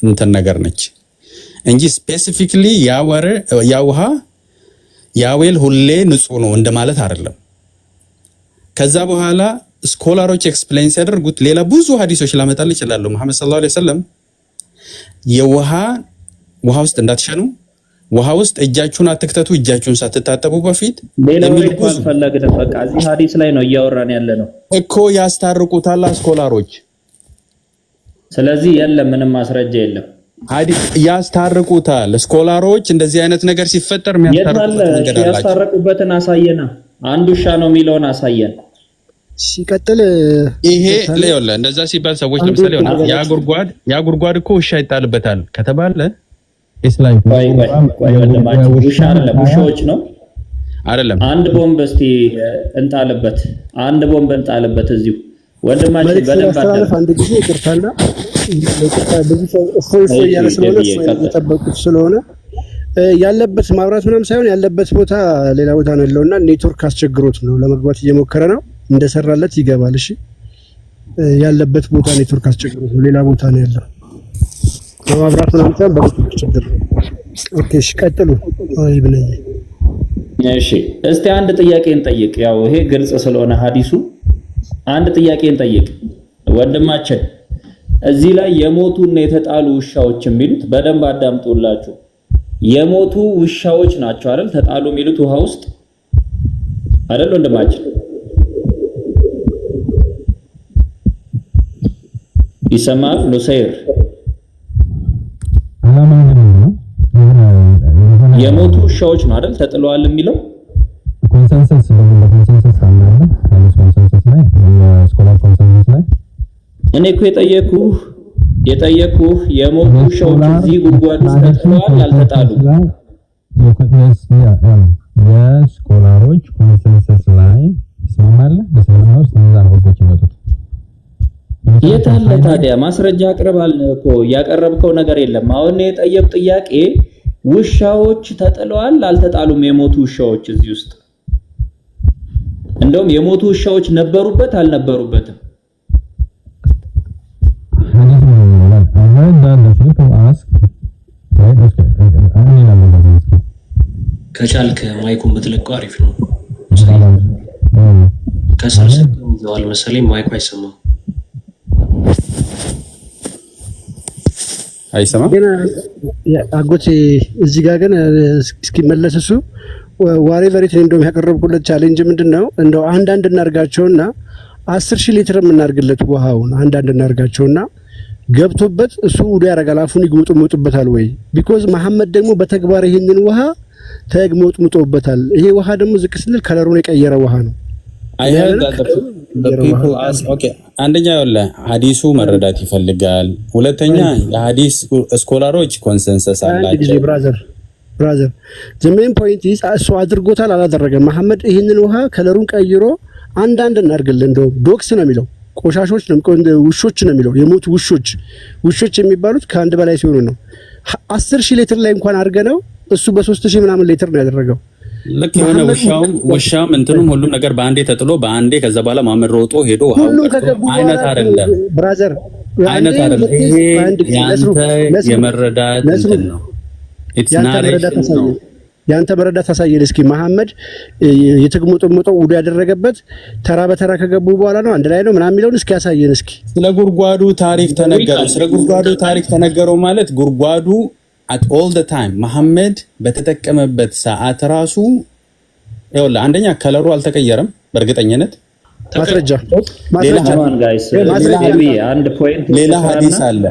እንትን ነገር ነች እንጂ ስፔሲፊክሊ ያ ውሃ ያ ዌል ሁሌ ንጹህ ነው እንደማለት አይደለም። ከዛ በኋላ ስኮላሮች ኤክስፕሌን ሲያደርጉት ሌላ ብዙ ሐዲሶች ላመጣል ይችላል። መሐመድ ሰለላሁ ዐለይሂ ወሰለም ውሃ ውስጥ እንዳትሸኑ፣ ውሃ ውስጥ እጃችሁን አትክተቱ፣ እጃችሁን ሳትታጠቡ በፊት የሚል ቁስ ፈለግን። በቃ እዚህ ሐዲስ ላይ ነው እያወራን ያለ ነው እኮ ያስታርቁታል ስኮላሮች። ስለዚህ የለም ምንም ማስረጃ የለም። ሐዲስ ያስታርቁታል ስኮላሮች። እንደዚህ አይነት ነገር ሲፈጠር የሚያስታርቁበት ነገር አላቸው። ያስታርቁበትን አሳየና አንድ ውሻ ነው የሚለውን አሳየን። ሲቀጥል ይሄ ለዮለ እንደዛ ሲባል ሰዎች ለምሳሌ ያ ጉድጓድ እኮ ውሻ ይጣልበታል ከተባለ ኢስላም ውሻ አይደለም ውሾች ነው አይደለም። አንድ ቦምብ እስቲ እንጣልበት፣ አንድ ቦምብ እንጣልበት እዚሁ ወንድማችን በደንብ አደረገ። አንድ ጊዜ ይቅርታና ብዙ ሰው እፎይ ያለ ስለሆነ እየጠበቁት ስለሆነ ያለበት ማብራት ምናምን ሳይሆን ያለበት ቦታ ሌላ ቦታ ነው ያለውና ኔትወርክ አስቸግሮት ነው ለመግባት እየሞከረ ነው። እንደሰራለት ይገባል። እሺ ያለበት ቦታ ኔትወርክ አስቸግሮት ነው ሌላ ቦታ ነው ያለው። ማብራት ምናምን ሳይሆን በኔትወርክ ችግር ነው። ኦኬ እሺ ቀጥሉ። ይብነኝ እሺ እስቲ አንድ ጥያቄ እንጠይቅ። ያው ይሄ ግልጽ ስለሆነ ሐዲሱ አንድ ጥያቄ እንጠይቅ ወንድማችን። እዚህ ላይ የሞቱና የተጣሉ ውሻዎች የሚሉት በደንብ አዳምጡላችሁ። የሞቱ ውሻዎች ናቸው አይደል ተጣሉ የሚሉት ውሃ ውስጥ አይደል ወንድማችን? ይሰማል ኑሰይር? የሞቱ ውሻዎች ነው አይደል ተጥለዋል የሚለው ኮንሰንሰስ አለ። ኮንሰንሰስ ላይ ስኮላር ኮንሰንሰስ ላይ እኔ እኮ የጠየኩህ የሞቱ ውሻዎች እዚህ ጉድጓድ ውስጥ ተጥለዋል አልተጣሉም? የስኮላሮች ኮንሰንሰስ ላይ ይስማማል። በስምምነት ውስጥ እነዛ ህጎች ይመጡት የት አለ ታዲያ? ማስረጃ አቅርባል እኮ ያቀረብከው ነገር የለም። አሁን የጠየቅ ጥያቄ ውሻዎች ተጥለዋል አልተጣሉም? የሞቱ ውሻዎች እዚህ ውስጥ እንደውም የሞቱ ውሻዎች ነበሩበት አልነበሩበትም? ከቻልክ ማይኩን ብትለቀው አሪፍ ነው። ከስር ይዘዋል መሰለኝ ማይኩ አይሰማም። አይሰማም ግን አጎቴ እዚህ ጋር ግን እስኪመለስ እሱ ዋሬቨር ኢት እንደውም ያቀረብኩለት ቻሌንጅ ምንድነው እንደው አንዳንድ እናርጋቸውና 10,000 ሊትር እናርግለት ውሃውን አንዳንድ እናርጋቸውና ገብቶበት እሱ ውዱ ያረጋል አፉን ይግሙጥሙጥበታል ወይ ቢኮዝ መሐመድ ደግሞ በተግባር ይሄንን ውሃ ተግሙጥሙጦበታል ይሄ ውሃ ደግሞ ዝቅ ሲል ከለሩን የቀየረ ውሃ ነው I heard that the people ask okay አንደኛ ወለ ሐዲሱ መረዳት ይፈልጋል ሁለተኛ የሐዲስ ስኮላሮች ኮንሰንሰስ አላቸው ብራዘር the main point is እሱ አድርጎታል አላደረገም መሐመድ ይሄንን ውሃ ከለሩን ቀይሮ አንዳንድ እናርግልን እንደው ዶክስ ነው የሚለው ቆሻሾች ነው ውሾች ነው የሚለው የሞት ውሾች የሚባሉት ከአንድ በላይ ሲሆኑ ነው 10,000 ሊትር ላይ እንኳን አርገነው እሱ በ3000 ምናምን ሊትር ነው ያደረገው ለክ የሆነ ውሻም እንትኑም ሁሉም ነገር ባንዴ ተጥሎ ባንዴ ከዛ በኋላ ማመን ሮጦ ሄዶ አይነት አይደለም ብራዘር አይነት አይደለም ይሄ ያንተ የመረዳት እንትን ነው ያንተ መረዳት ታሳየን እስኪ መሐመድ የተግሞጠሞጠው ውዱ ያደረገበት ተራ በተራ ከገቡ በኋላ ነው አንድ ላይ ነው ምናምን የሚለውን እስኪ ያሳየን እስኪ ስለ ጉርጓዱ ታሪክ ተነገረው ማለት ጉርጓዱ at all the time መሐመድ በተጠቀመበት ሰዓት ራሱ ይኸውልህ አንደኛ ከለሩ አልተቀየረም በእርግጠኝነት ማስረጃ ሌላ ሐዲስ አለ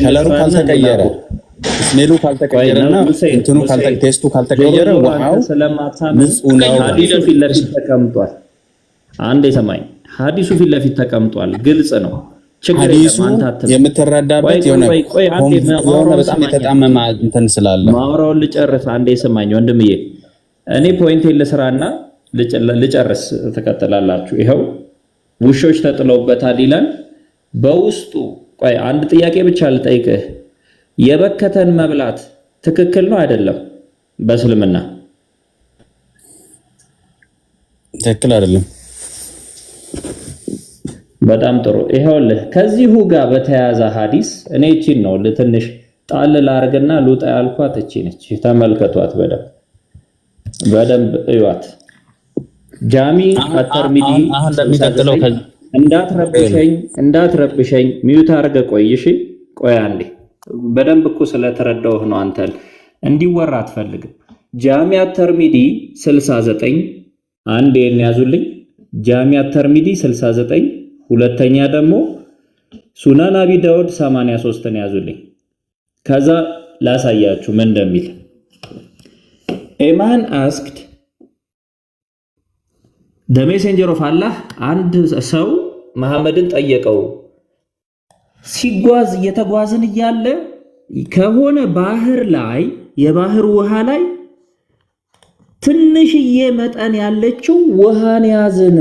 ከለሩ ካልተቀየረ ስሜሉ ካልተቀየረና እንትኑ ቴስቱ ካልተቀየረ ዋው ንጹህ ነው ሐዲሱ ፊት ለፊት ተቀምጧል አንዴ ሰማኝ ሐዲሱ ፊት ለፊት ተቀምጧል ግልጽ ነው ሐዲሱ የምትረዳበት የሆነ በጣም የተጣመመ እንትን ስላለ ማውራውን ልጨርስ አንዴ ሰማኝ ወንድምዬ እኔ ፖይንቴን ልስራና ልጨርስ ተከተላላችሁ ይሄው ውሾች ተጥለውበታል ይላል በውስጡ ቆይ አንድ ጥያቄ ብቻ ልጠይቅህ የበከተን መብላት ትክክል ነው አይደለም በእስልምና ትክክል አይደለም በጣም ጥሩ ይሄውልህ ከዚሁ ጋር በተያያዘ ሐዲስ እኔ እቺን ነው ለትንሽ ጣል ላርግና ሉጣ ያልኳት እቺ ነች ተመልከቷት በደንብ እዩት ጃሚ አተርሚዲ እንደሚቀጥለው እንዳትረብሸኝ ሚዩት አርገ ቆይሽ ቆይ አንዴ በደንብ እኮ ስለተረዳው ነው አንተል እንዲወራ አትፈልግም ጃሚ አተርሚዲ 69 አንዴ እንያዙልኝ ጃሚ አተርሚዲ 69 ሁለተኛ ደግሞ ሱናን አቢ ዳውድ 83 ነው ያዙልኝ ከዛ ላሳያችሁ ምን እንደሚል ኤማን asked the messenger of Allah አንድ ሰው መሐመድን ጠየቀው ሲጓዝ እየተጓዝን እያለ ከሆነ ባህር ላይ የባህር ውሃ ላይ ትንሽዬ መጠን ያለችው ውሃን ያዝን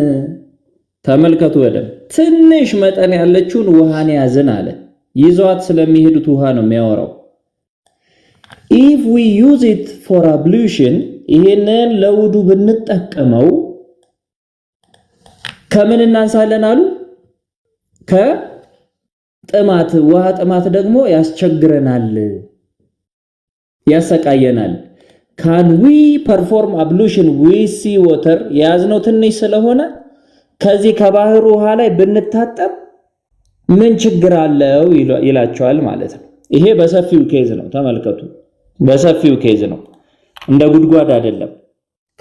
ተመልከቱ ወደም ትንሽ መጠን ያለችውን ውሃን ያዝን አለ ይዟት ስለሚሄዱት ውሃ ነው የሚያወራው if we use it for ablution ይሄንን ለውዱ ብንጠቀመው ከምን እናንሳለን አሉ ከጥማት ውሃ ጥማት ደግሞ ያስቸግረናል ያሰቃየናል can we perform ablution with sea water ያዝነው ትንሽ ስለሆነ ከዚህ ከባህሩ ውሃ ላይ ብንታጠብ ምን ችግር አለው ይላቸዋል ማለት ነው ይሄ በሰፊው ኬዝ ነው ተመልከቱ በሰፊው ኬዝ ነው እንደ ጉድጓድ አይደለም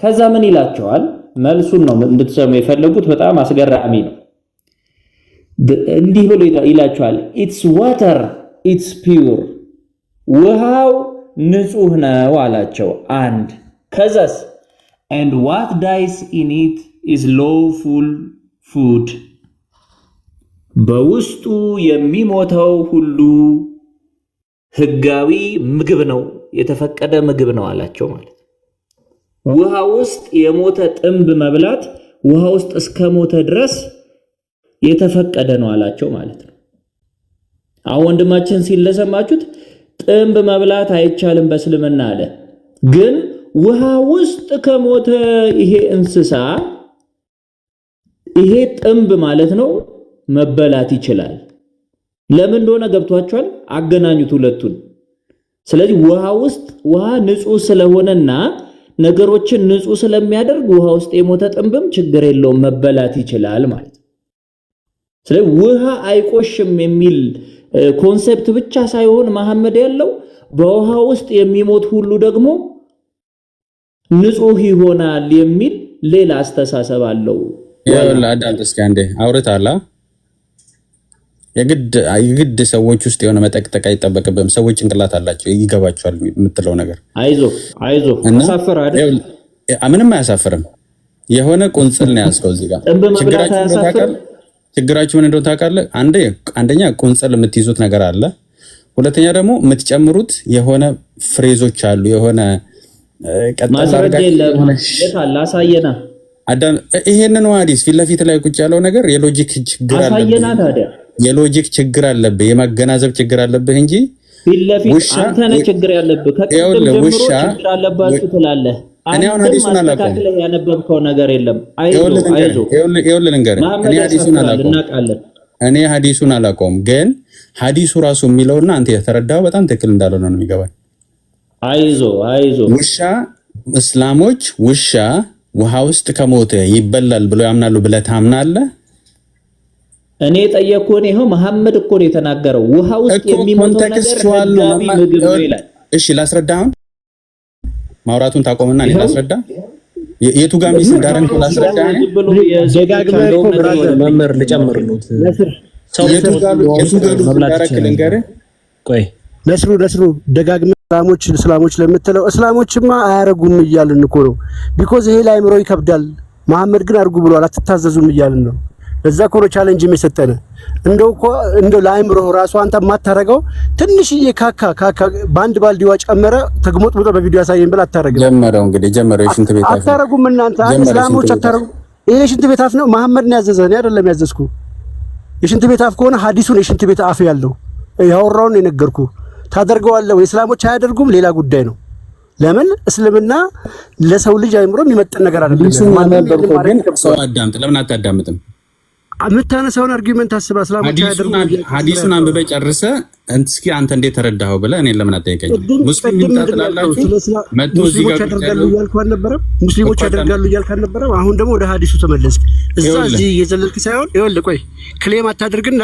ከዛ ምን ይላቸዋል መልሱን ነው እንድትሰሙ የፈለጉት በጣም አስገራሚ ነው እንዲህ ብሎ ይላቸዋል it's water it's pure ውሃው ንጹህ ነው አላቸው አንድ ከዛስ and what dies in it is lawful food በውስጡ የሚሞተው ሁሉ ህጋዊ ምግብ ነው የተፈቀደ ምግብ ነው አላቸው ማለት ውሃ ውስጥ የሞተ ጥንብ መብላት ውሃ ውስጥ እስከሞተ ድረስ የተፈቀደ ነው አላቸው ማለት ነው አሁን ወንድማችን ሲለሰማችሁት ጥንብ መብላት አይቻልም በእስልምና አለ ግን ውሃ ውስጥ ከሞተ ይሄ እንስሳ ይሄ ጥንብ ማለት ነው መበላት ይችላል ለምን እንደሆነ ገብቷቸዋል አገናኙት ሁለቱን ስለዚህ ውሃ ንጹህ ስለሆነና ነገሮችን ንጹህ ስለሚያደርግ ውሃ ውስጥ የሞተ ጥንብም ችግር የለውም መበላት ይችላል ማለት ስለዚህ ውሃ አይቆሽም የሚል ኮንሰፕት ብቻ ሳይሆን መሐመድ ያለው በውሃ ውስጥ የሚሞት ሁሉ ደግሞ ንጹህ ይሆናል የሚል ሌላ አስተሳሰብ አለው ያው ለአዳም እስኪ አንዴ አውርታላ የግድ ሰዎች ውስጥ የሆነ መጠቅጠቅ አይጠበቅብህም። ሰዎች ጭንቅላት አላቸው፣ ይገባቸዋል የምትለው ነገር። አይዞ አሳፈር አይደል? ምንም አያሳፍርም። የሆነ ቁንጽል ነው ያስከው እዚህ ጋር። ችግራችሁ ምን እንደሆነ ታውቃለህ? አንደኛ ቁንጽል የምትይዙት ነገር አለ። ሁለተኛ ደግሞ የምትጨምሩት የሆነ ፍሬዞች አሉ። የሆነ ማስረጃ የለም አሳየና። ይሄንን ሐዲስ ፊት ለፊት ላይ ቁጭ ያለው ነገር የሎጂክ ችግር አለበት። አሳየና ታዲያ የሎጂክ ችግር አለብህ፣ የማገናዘብ ችግር አለብህ እንጂ ፊት ለፊት አንተ ነህ ችግር ያለብህ። ከቅድም ጀምሮ ችግር አለባችሁ ትላለህ። እኔ አሁን ሐዲሱን አላውቀውም። ያነበብከው ነገር የለም። ይኸውልህ ልንገርህ፣ እኔ ሐዲሱን አላውቀውም፣ ግን ሐዲሱ ራሱ የሚለውና አንተ የተረዳው በጣም ትክክል እንዳልሆነ ነው የሚገባኝ። አይዞ እስላሞች ውሻ ውሃ ውስጥ ከሞተ ይበላል ብሎ ያምናሉ ብለህ ታምናለህ? እኔ ጠየቅኩህ። ይኸው መሐመድ እኮ ነው የተናገረው። ውሃ ውስጥ የሚሞተው ነገር ምግብ ነው ይላል። እሺ ላስረዳህ። አሁን ማውራቱን ታቆምና እኔ ላስረዳ። የቱ ጋር ሚስ እንዳረንኩ ላስረዳ። መምህር ልጨምርልዎት። የቱ ጋር እንዳረክ ልንገርህ። ቆይ ነስሩ ደጋግመህ እስላሞች ለምትለው እስላሞችማ አያረጉም እያልን እኮ ነው። ቢኮዝ ይሄ ለአእምሮ ይከብዳል። መሐመድ ግን አርጉ ብሏል፣ አትታዘዙም እያልን ነው። ለዛ እኮ ነው ቻሌንጅ የሚሰጠን። እንደው ለአእምሮ ራሱ አንተ የማታረገው ትንሽዬ ካካ በአንድ ባልዲዋ ጨመረ ተግሞጥሞጥ በቪዲዮ ያሳየን ብላ አታረግም። ጀመረው የሽንት ቤት አፍ አታረጉም እናንተ እስላሞች አታረጉም። ይሄ የሽንት ቤት አፍ ነው። መሐመድ ነው ያዘዘህ፣ እኔ አይደለም ያዘዝኩ። የሽንት ቤት አፍ ከሆነ ሐዲሱን የሽንት ቤት አፍ ያለው ያወራውን የነገርኩ ታደርገዋለህ። የእስላሞች አያደርጉም፣ ሌላ ጉዳይ ነው። ለምን እስልምና ለሰው ልጅ አይምሮ የሚመጥን ነገር አይደለም። ግን ሰው አዳምጥ። ለምን አታዳምጥም? የምታነሳውን አርጊውመንት አስባ እስላሞች አያደርጉም። ሐዲሱን አንብበህ ጨርሰህ እስኪ አንተ እንዴት ተረዳኸው ብለህ እኔን ለምን አትጠይቀኝም? ሙስሊም ይምጣጥላላችሁ መጥቶ እዚህ ጋር ያደርጋሉ እያልኩ አልነበረም? ሙስሊሞች ያደርጋሉ እያልኩ አልነበረም? አሁን ደግሞ ወደ ሐዲሱ ተመለስክ። እዚህ እየዘለልክ ሳይሆን ይኸውልህ፣ ቆይ ክሌም አታድርግና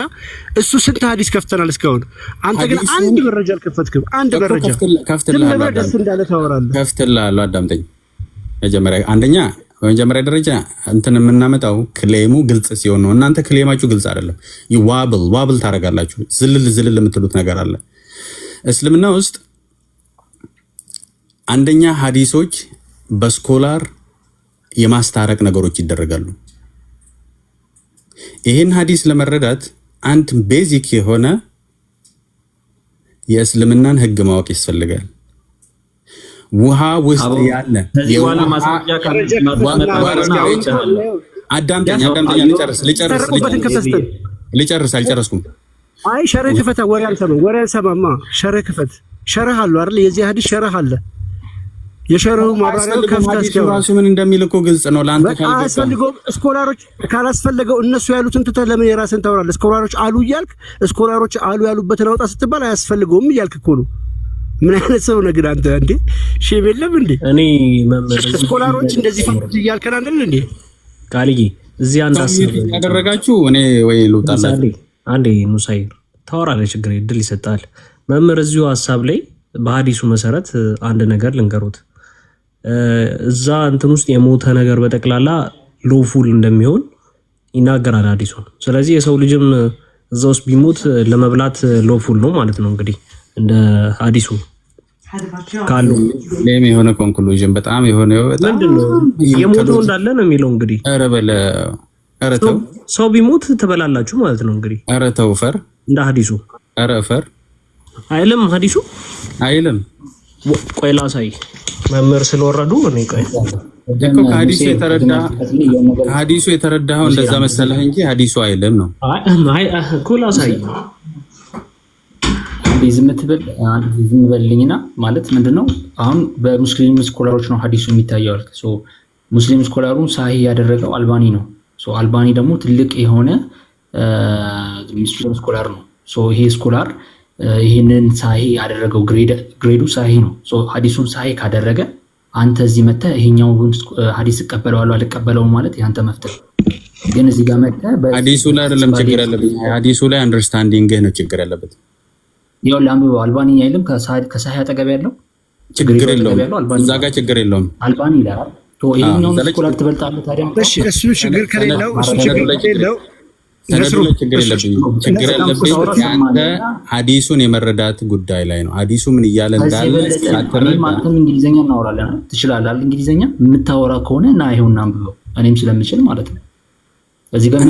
እሱ ስንት ሐዲስ ከፍተናል እስካሁን። አንተ ግን አንድ መረጃ አልከፈትክም። አንድ መረጃ ከፍተናል። ደስ እንዳለ ታወራለህ። ከፍተናል። አዳምጠኝ። በመጀመሪያ ደረጃ እንትን የምናመጣው ክሌሙ ግልጽ ሲሆን ነው። እናንተ ክሌማችሁ ግልጽ አይደለም። ዋብል ታደርጋላችሁ። ዝልል የምትሉት ነገር አለ። እስልምና ውስጥ አንደኛ ሐዲሶች በስኮላር የማስታረቅ ነገሮች ይደረጋሉ። ይህን ሐዲስ ለመረዳት አንድ ቤዚክ የሆነ የእስልምናን ሕግ ማወቅ ያስፈልጋል። ውሃ ውስጥ ያለ አዳምጠኝ ልጨርስ አልጨረስኩም። አይ ሸረህ ክፈት። ወሬ አልሰማማ። ሸረህ ክፈት። ሸረህ አለ አይደል? የዚህ ሐዲስ ሸረህ አለ። የሸረሁ ማብራሪያው ከፍታስ ራሱ ምን እንደሚል እኮ ግልጽ ነው። ለአንተ ካልፈልገው ስኮላሮች ካላስፈልገው እነሱ ያሉትን ትተህ ለምን የራስን ታወራለህ? ስኮላሮች አሉ እያልክ ስኮላሮች አሉ ያሉበትን አውጣ ስትባል አያስፈልገውም እያልክ እኮ ነው። ምን አይነት ሰው ነህ ግን አንተ? እንዴ ሼም የለም እንዴ? እኔ መምህር ስኮላሮች እንደዚህ ፈቅድ እያልከን አይደል እንዴ? ቃልዬ እዚህ አንድ አሳብ ያደረጋችሁ እኔ ወይ ልውጣላችሁ። አንዴ ኑሳይር ታወራለህ፣ ችግር እድል ይሰጣል። መምህር እዚሁ ሐሳብ ላይ በሐዲሱ መሰረት አንድ ነገር ልንገሩት። እዛ እንትን ውስጥ የሞተ ነገር በጠቅላላ ሎፉል እንደሚሆን ይናገራል ሐዲሱ። ስለዚህ የሰው ልጅም እዛ ውስጥ ቢሞት ለመብላት ሎፉል ነው ማለት ነው እንግዲህ እንደ ሐዲሱ ካሉ ለም የሆነ ኮንክሉዥን በጣም የሆነ የሞተው እንዳለ ነው የሚለው እንግዲህ። ኧረ ተው ሰው ቢሞት ትበላላችሁ ማለት ነው እንግዲህ። ኧረ ተው ፈር እንደ ሐዲሱ ፈር አይልም ሐዲሱ አይልም። ቆይ ላሳይ መምህር ስለወረዱ እኔ ቆይ እኮ ከሐዲሱ የተረዳኸው እንደዛ መሰለህ እንጂ ሐዲሱ አይልም ነው። አይ ኩል ላሳይ ዝም በልኝና ማለት ምንድነው? አሁን በሙስሊም ስኮላሮች ነው ሐዲሱ የሚታየው። ሙስሊም ስኮላሩን ሳሂህ ያደረገው አልባኒ ነው። አልባኒ ደግሞ ትልቅ የሆነ ሙስሊም ስኮላር ነው። ይሄ ስኮላር ይህንን ሳሂህ ያደረገው ግሬዱ ሳሂህ ነው። ሐዲሱን ሳሂህ ካደረገ አንተ እዚህ መተህ ይሄኛው ሐዲስ እቀበለዋለሁ አልቀበለውም ማለት ያንተ መፍትሄ። ግን እዚህ ጋር መተህ ሐዲሱ ላይ አይደለም ችግር ያለበት፣ ሐዲሱ ላይ አንደርስታንዲንግ ነው ችግር ያለበት። ይኸው ለአንብበው አልባኒ አይልም ከሳሂህ አጠገብ ያለው ችግር የለውም። እዛ ጋር ችግር የለውም። አልባኒ ይላል። ይሄኛው ስኮላር ትበልጣለህ ታዲያ። እሺ እሱ ችግር ከሌለው ተነሱ ችግር የለብኝም። ችግር ያለብኝ ያንተ ሐዲሱን የመረዳት ጉዳይ ላይ ነው። ሐዲሱ ምን እያለ እንዳለ ሳትረዳ ማንተም እንግሊዘኛ እናወራለን ትችላለህ። እንግሊዘኛ የምታወራ ከሆነ እና ይሄውና አንብበው እኔም ስለምችል ማለት ነው። እዚህ ጋር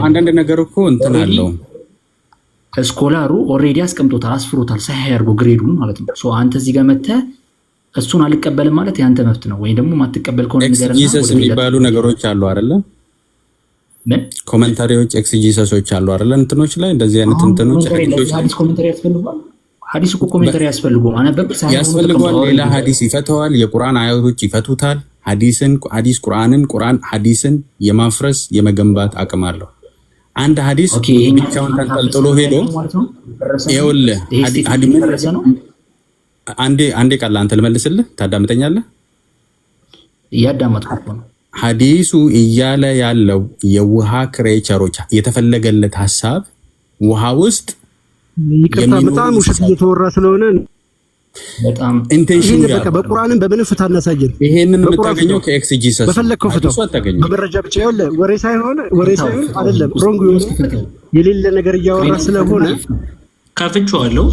አንዳንድ ነገር እኮ እንትን አለው። ስኮላሩ ኦልሬዲ አስቀምጦታል፣ አስፍሮታል፣ ሳይህ ያርጎ ግሬዱን ማለት ነው። ሶ አንተ እዚህ ጋር መተህ እሱን አልቀበልም ማለት ያንተ መብት ነው። ወይ ደግሞ ማትቀበል ከሆነ ነገርና ኤክስጂሰስ የሚባሉ ነገሮች አሉ አይደለ? ኮሜንታሪዎች ኤክስጂሰሶች አሉ አይደለ? እንትኖች ላይ እንደዚህ አይነት እንትኖች ሐዲስ ኮሜንታሪ ያስፈልጋል። ሐዲስ እኮ ኮሜንታሪ ያስፈልጋል። አነበብ ያስፈልጋል። ሌላ ሐዲስ ይፈተዋል፣ የቁርአን አያቶች ይፈቱታል። ሐዲስ ቁርአን ሐዲስን የማፍረስ የመገንባት አቅም አለው። አንድ ሐዲስ ብቻውን ተንጠልጥሎ ሄዶ ይኸውልህ አንዴ ቃል አንተ ልመልስልህ፣ ታዳምጠኛለህ? እያዳመጥኩ ነው። ሐዲሱ እያለ ያለው የውሃ ክሬቸሮች የተፈለገለት ሐሳብ ውሃ ውስጥ ይቅርታ፣ በጣም ውሸት እየተወራ ስለሆነ በጣም ኢንቴንሽን በቃ በቁርአንም በምንም ፍታ እናሳየን። ይሄንን የምታገኘው ከኤክስጂሰስ በፈለከው ፍታው በመረጃ ብቻ ይኸውልህ፣ ወሬ ሳይሆን አይደለም ሮንግ የሌለ ነገር እያወራ ስለሆነ ከፍቼዋለሁ።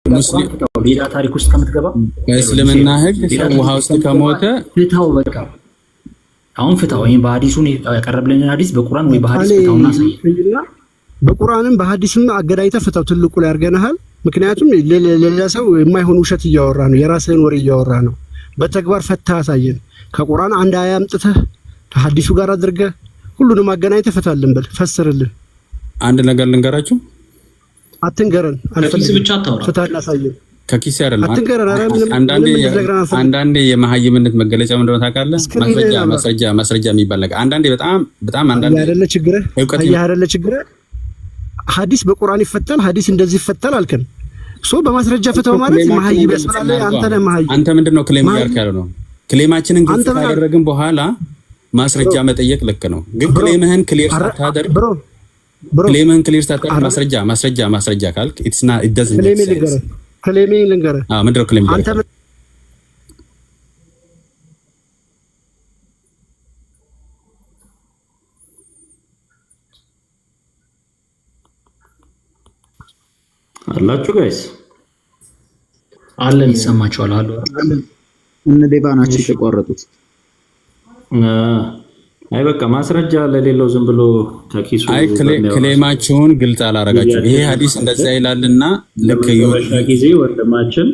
ሙስሊም ሌላ ታሪክ ውስጥ ከምትገባ በእስልምና ሕግ ሰው ውሃ ውስጥ ከሞተ ፍታው። በቃ አሁን ፍታው። ይሄን በሐዲሱን ያቀረብልን ሐዲስ በቁርአን ወይ በሐዲስ ፍታውና ሳይና በቁርአንም በሐዲስም አገዳይተህ ፍታው። ትልቁ ላይ አድርገናል። ምክንያቱም ሌላ ሰው የማይሆን ውሸት እያወራ ነው፣ የራስህን ወሬ እያወራ ነው። በተግባር ፈተህ አሳየን። ከቁርአን አንድ አያ አምጥተህ ከሐዲሱ ጋር አድርገህ ሁሉንም አገናኝተህ ፍታልን በል፣ ፈስርልን። አንድ ነገር ልንገራችሁ። አትንገረን፣ አልፈልግም። ብቻ አታውራ፣ ፍታና አሳየን። ከኪስ አይደለም። አትንገረን። አንዳንዴ የመሀይምነት መገለጫ ምንድነው ታውቃለህ? ማስረጃ የሚባል ነገር አንዳንዴ በጣም አንዳንዴ አይደለ ችግርህ አይደለ ችግርህ። ሐዲስ በቁርአን ይፈታል፣ ሐዲስ እንደዚህ ይፈታል አልከን። ሶ በማስረጃ ፍታው ማለት መሀይብ ያስብላል። አንተ ነህ መሀይብ። አንተ ምንድነው ክሌም ያርክ ያለው ነው? ክሌማችንን ግልጽ ካደረግን በኋላ ማስረጃ መጠየቅ ልክ ነው። ግን ክሌምህን ክሊር ሳታደርግ ክሌምህን ክሊር ሳታደርግ ማስረጃ ካልክ ኢትስ ና ኢት ዳዝንት ሜክ ሴንስ። ክሌሜን ልንገርህ። ምንድነው ክሌም አንተ አላችሁ ጋይስ አለን፣ ይሰማችኋል? እነ ዴባ ናቸው የተቋረጡት። አይ በቃ ማስረጃ ለሌለው ዝም ብሎ ተኪሱ። አይ ክሌማችሁን ግልጽ አላረጋችሁ። ይሄ ሐዲስ እንደዛ ይላልና ልክ ጊዜ ወንድማችን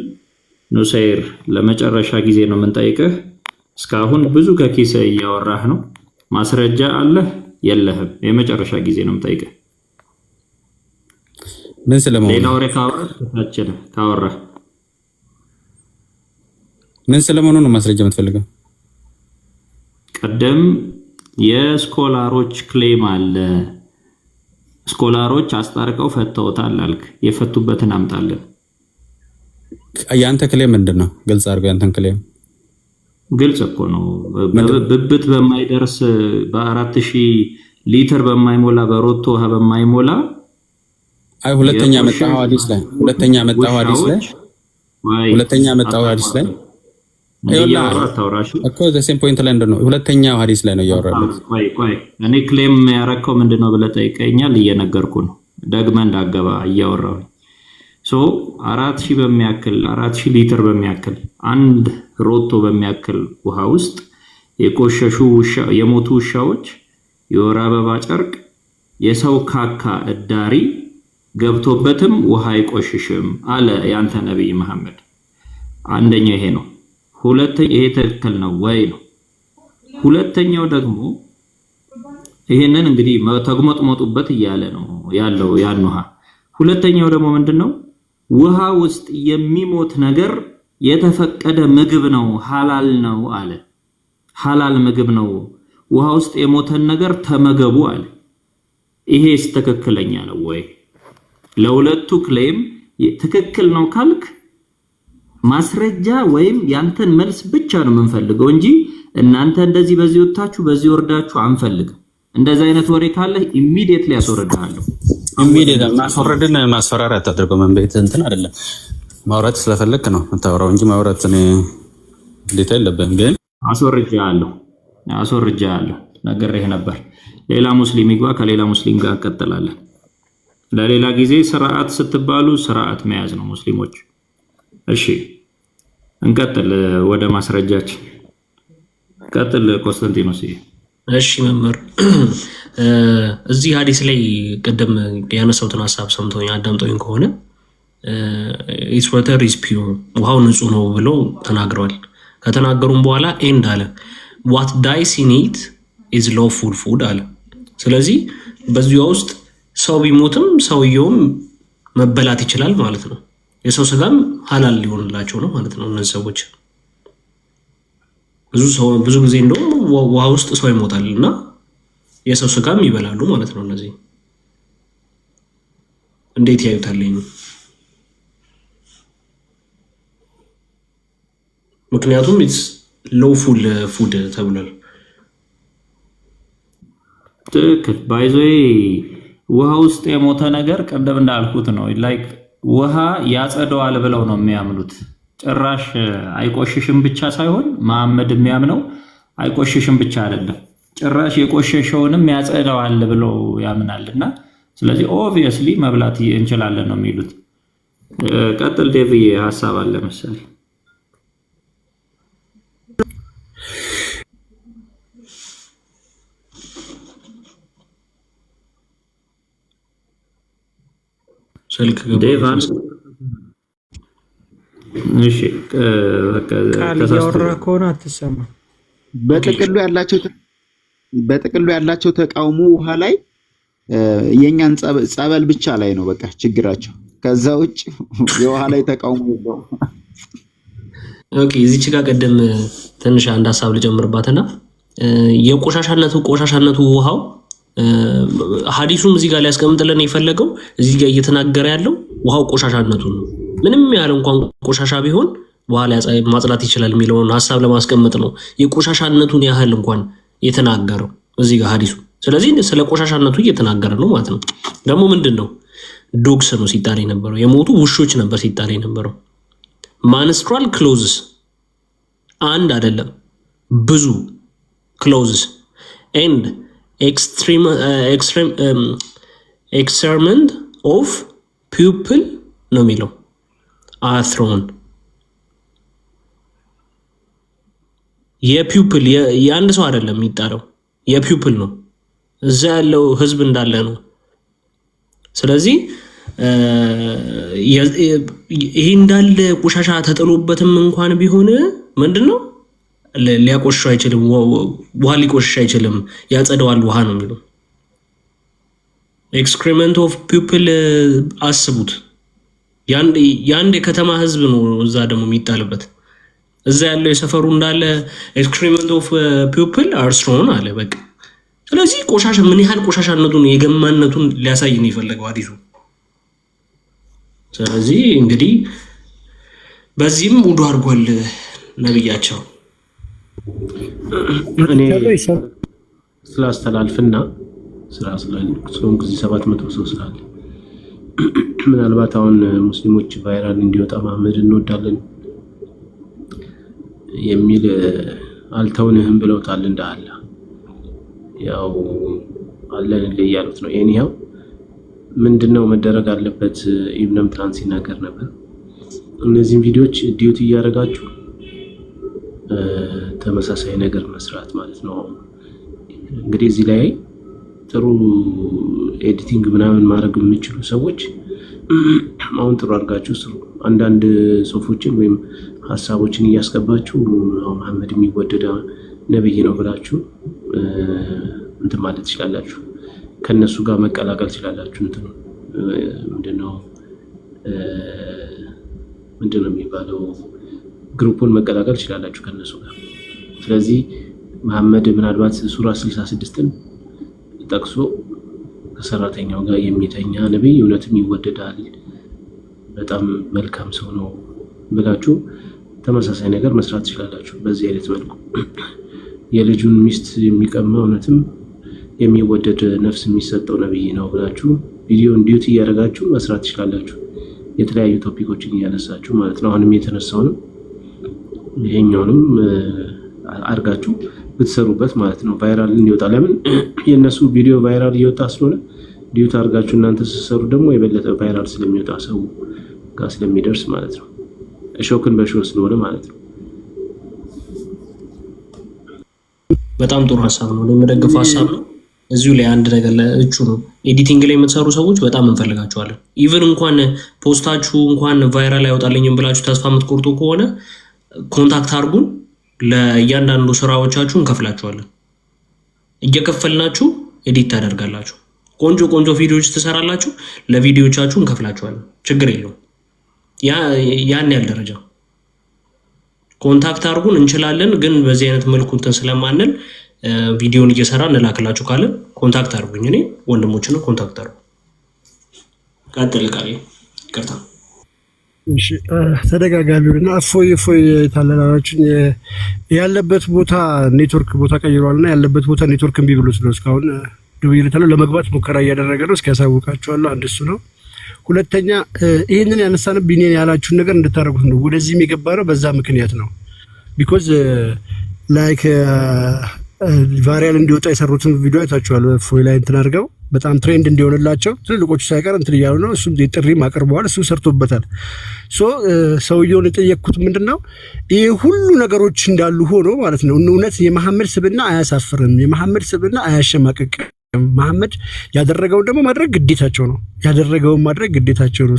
ኑሰይር ለመጨረሻ ጊዜ ነው የምንጠይቅህ። እስካሁን ብዙ ከኪስ እያወራህ ነው። ማስረጃ አለህ የለህም? የመጨረሻ ጊዜ ነው የምንጠይቅህ። ምን ስለመሆኑ ሌላ ወሬ ካወራህ ምን ስለመሆኑ ነው ማስረጃ የምትፈልገው? ቀደም የስኮላሮች ክሌም አለ፣ ስኮላሮች አስታርቀው ፈተውታል አልክ። የፈቱበትን አምጣለን። ያንተ ክሌም ምንድነው? ግልጽ አድርገው። ያንተን ክሌም ግልጽ እኮ ነው። ብብት በማይደርስ በ4000 ሊትር በማይሞላ በሮቶ ውሃ በማይሞላ አይ ሁለተኛ መጣው ሐዲስ ላይ እኮ ዘ ሴም ፖይንት ላይ እንደሆነ ሁለተኛው ሐዲስ ላይ ነው ያወራሉት። ቆይ እኔ ክሌም ያረከው ምንድነው ብለህ ጠይቀኛል። እየነገርኩ ነው። ደግመህ እንዳገባ እያወራሁ ሶ 4000 ሊትር በሚያክል አንድ ሮቶ በሚያክል ውሃ ውስጥ የቆሸሹ የሞቱ ውሻዎች፣ የወር አበባ ጨርቅ፣ የሰው ካካ እዳሪ ገብቶበትም ውሃ አይቆሽሽም አለ ያንተ ነብይ መሐመድ። አንደኛው ይሄ ነው። ሁለተኛው ይሄ ትክክል ነው ወይ ነው። ሁለተኛው ደግሞ ይሄንን እንግዲህ ተግሞጥሞጡበት እያለ ነው ያለው ያን ውሃ። ሁለተኛው ደግሞ ምንድነው? ውሃ ውስጥ የሚሞት ነገር የተፈቀደ ምግብ ነው፣ ሐላል ነው አለ። ሐላል ምግብ ነው፣ ውሃ ውስጥ የሞተን ነገር ተመገቡ አለ። ይሄስ ትክክለኛ ነው ወይ? ለሁለቱ ክሌም ትክክል ነው ካልክ ማስረጃ ወይም ያንተን መልስ ብቻ ነው የምንፈልገው እንጂ እናንተ እንደዚህ በዚህ ወጣችሁ በዚህ ወርዳችሁ አንፈልግም። እንደዛ አይነት ወሬ ካለ ኢሚዲየትሊ ያስወርዳለሁ። ኢሚዲየትሊ ማስወረድን ማስፈራራት አድርገው መንበይት እንትን አይደለም። ማውራት ስለፈለክ ነው የምታወራው እንጂ ማውራት እኔ ግዴታ የለብህም። ግን አስወርጃለሁ ነግሬህ ነበር። ሌላ ሙስሊም ይግባ፣ ከሌላ ሙስሊም ጋር እንቀጥላለን። ለሌላ ጊዜ ስርዓት ስትባሉ ስርዓት መያዝ ነው ሙስሊሞች። እሺ እንቀጥል ወደ ማስረጃችን። ቀጥል ኮንስታንቲኖስ። እሺ መምህር እዚህ ሐዲስ ላይ ቀደም ያነሳውትን ሐሳብ ሰምተውኝ አዳምጠውኝ ከሆነ ኢትስ ዋተር ኢዝ ፒውር ውሃው ንጹህ ነው ብለው ተናግረዋል። ከተናገሩም በኋላ ኤንድ አለ ዋት ዳይስ ኢን ኢት ኢዝ ሎፉል ፉድ አለ። ስለዚህ በዚያ ውስጥ ሰው ቢሞትም ሰውየውም መበላት ይችላል ማለት ነው። የሰው ስጋም ሐላል ሊሆንላቸው ነው ማለት ነው። እነዚህ ሰዎች ብዙ ጊዜ እንደውም ውሃ ውስጥ ሰው ይሞታል እና የሰው ስጋም ይበላሉ ማለት ነው። እነዚህ እንዴት ያዩታል? ምክንያቱም ኢትስ ሎፉል ፉድ ተብሏል። ትክክል። ባይዞይ ውሃ ውስጥ የሞተ ነገር ቀደም እንዳልኩት ነው። ላይክ ውሃ ያጸደዋል ብለው ነው የሚያምኑት። ጭራሽ አይቆሽሽም ብቻ ሳይሆን መሐመድ የሚያምነው አይቆሽሽም ብቻ አይደለም፣ ጭራሽ የቆሸሸውንም ያጸደዋል ብለው ያምናልና ስለዚህ ኦብቪየስሊ መብላት እንችላለን ነው የሚሉት። ቀጥል ዴቪዬ፣ ሐሳብ አለ መሰለኝ። ስልክ ዴቫን እሺ፣ ቃል እያወራ ከሆነ አትሰማም። በጥቅሉ ያላቸው ተቃውሞ ውሃ ላይ የኛን ጸበል ብቻ ላይ ነው በቃ ችግራቸው። ከዛ ውጭ የውሃ ላይ ተቃውሞ የለውም። ኦኬ፣ እዚች ጋር ቀደም ትንሽ አንድ ሐሳብ ልጀምርባትና የቆሻሻነቱ ውሃው ሐዲሱም እዚህ ጋር ሊያስቀምጥልን የፈለገው እዚህ ጋር እየተናገረ ያለው ውሃው ቆሻሻነቱ ነው። ምንም ያህል እንኳን ቆሻሻ ቢሆን በኋላ ማጽዳት ይችላል የሚለውን ሐሳብ ለማስቀመጥ ነው የቆሻሻነቱን ያህል እንኳን የተናገረው እዚህ ጋር ሐዲሱ። ስለዚህ ስለ ቆሻሻነቱ እየተናገረ ነው ማለት ነው። ደግሞ ምንድነው ዶግስ ነው ሲጣል የነበረው፣ የሞቱ ውሾች ነበር ሲጣል የነበረው። ማንስትራል ክሎዝስ አንድ አይደለም ብዙ ክሎዝስ ኤንድ ኤክስተርመንት ኦፍ ፒፕል ነው የሚለው አትሮን የፒፕል የአንድ ሰው አይደለም የሚጣለው የፒፕል ነው። እዛ ያለው ህዝብ እንዳለ ነው። ስለዚህ ይሄ እንዳለ ቆሻሻ ተጥሎበትም እንኳን ቢሆን ምንድነው ሊያቆሽሽ አይችልም፣ ውሃ ሊቆሽሽ አይችልም፣ ያጸደዋል ውሃ ነው የሚለው። ኤክስክሪመንት ኦፍ ፒፕል አስቡት፣ የአንድ የከተማ ህዝብ ነው እዛ ደግሞ የሚጣልበት። እዛ ያለው የሰፈሩ እንዳለ ኤክስክሪመንት ኦፍ ፒፕል አር ስትሮን አለ በቃ። ስለዚህ ቆሻሻ ምን ያህል ቆሻሻነቱን የገማነቱን ሊያሳይ ነው የፈለገው ሐዲሱ። ስለዚህ እንግዲህ በዚህም ውዱ አድርጓል ነብያቸው። እኔ ስላስተላልፍና ስለሆን ጊዜ 700 ሰው ስላለ ምናልባት አሁን ሙስሊሞች ቫይራል እንዲወጣ መሐመድ እንወዳለን የሚል አልተውንህም ብለውታል እንዳለ ያው አለን ለያሉት ነው። ኤኒሃው ምንድነው መደረግ አለበት? ኢብንም ትራንስ ሲናገር ነበር። እነዚህን ቪዲዮዎች ዲዩቲ እያደረጋችሁ ተመሳሳይ ነገር መስራት ማለት ነው። እንግዲህ እዚህ ላይ ጥሩ ኤዲቲንግ ምናምን ማድረግ የሚችሉ ሰዎች አሁን ጥሩ አድርጋችሁ ስሩ። አንዳንድ ጽሁፎችን ወይም ሀሳቦችን እያስገባችሁ መሐመድ የሚወደድ ነብይ ነው ብላችሁ እንትን ማለት ትችላላችሁ። ከነሱ ጋር መቀላቀል ትችላላችሁ። እንትን ምንድነው የሚባለው ግሩፑን መቀላቀል ትችላላችሁ ከነሱ ጋር። ስለዚህ መሐመድ ምናልባት ሱራ 66ን ጠቅሶ ከሰራተኛው ጋር የሚተኛ ነብይ እውነትም ይወደዳል፣ በጣም መልካም ሰው ነው ብላችሁ ተመሳሳይ ነገር መስራት ትችላላችሁ። በዚህ አይነት መልኩ የልጁን ሚስት የሚቀማ እውነትም የሚወደድ ነፍስ የሚሰጠው ነብይ ነው ብላችሁ ቪዲዮን ዲዩቲ እያደረጋችሁ መስራት ትችላላችሁ። የተለያዩ ቶፒኮችን እያነሳችሁ ማለት ነው። አሁንም የተነሳውንም ይሄኛውንም አድርጋችሁ ብትሰሩበት ማለት ነው ቫይራል እንዲወጣ። ለምን የነሱ ቪዲዮ ቫይራል እየወጣ ስለሆነ ዲዩት አድርጋችሁ እናንተ ስትሰሩ ደግሞ የበለጠ ቫይራል ስለሚወጣ ሰው ጋር ስለሚደርስ ማለት ነው። እሾክን በሾህ ስለሆነ ማለት ነው። በጣም ጥሩ ሀሳብ ነው። የምደግፈው ሀሳብ ነው። እዚሁ ላይ አንድ ነገር ለእቹ ነው። ኤዲቲንግ ላይ የምትሰሩ ሰዎች በጣም እንፈልጋችኋለን። ኢቭን እንኳን ፖስታችሁ እንኳን ቫይራል አይወጣልኝም ብላችሁ ተስፋ የምትቆርጡ ከሆነ ኮንታክት አድርጉን። ለእያንዳንዱ ስራዎቻችሁ እንከፍላችኋለን። እየከፈልናችሁ ኤዲት ታደርጋላችሁ። ቆንጆ ቆንጆ ቪዲዮዎች ትሰራላችሁ። ለቪዲዮዎቻችሁ እንከፍላችኋለን። ችግር የለውም። ያን ያህል ደረጃ ኮንታክት አድርጉን። እንችላለን፣ ግን በዚህ አይነት መልኩ እንትን ስለማንል ቪዲዮን እየሰራ እንላክላችሁ ካለን ኮንታክት አድርጉኝ። እኔ ወንድሞችን ኮንታክት አድርጉ። ቀጥል ቃል ይቅርታ። እሺ ተደጋጋሚውና እፎይ ታለላላችሁ። ያለበት ቦታ ኔትወርክ ቦታ ቀይሯልና ያለበት ቦታ ኔትወርክ እምቢ ብሎት ነው እስካሁን ደውዬለታለሁ። ለመግባት ሙከራ እያደረገ ነው። እስኪያሳውቃችኋለሁ። አንድ እሱ ነው። ሁለተኛ ይሄንን ያነሳንብኝ ያላችሁን ነገር እንድታረጉት ነው። ወደዚህም የገባ ነው በዛ ምክንያት ነው። ቢኮዝ ላይክ ቫይራል እንዲወጣ የሰሩትን ቪዲዮ አይታችኋል። ፎይ ላይ እንትን አድርገው በጣም ትሬንድ እንዲሆንላቸው ትልልቆቹ ሳይቀር እንትን እያሉ ነው። እሱም ጥሪም አቅርበዋል። እሱ ሰርቶበታል። ሰውየውን የጠየቅኩት ምንድነው ይሄ ሁሉ ነገሮች እንዳሉ ሆኖ ማለት ነው እውነት የመሐመድ ስብዕና አያሳፍርም፣ የመሐመድ ስብዕና አያሸማቅቅም። መሐመድ ያደረገውን ደግሞ ማድረግ ግዴታቸው ነው። ያደረገውን ማድረግ ግዴታቸው ነው።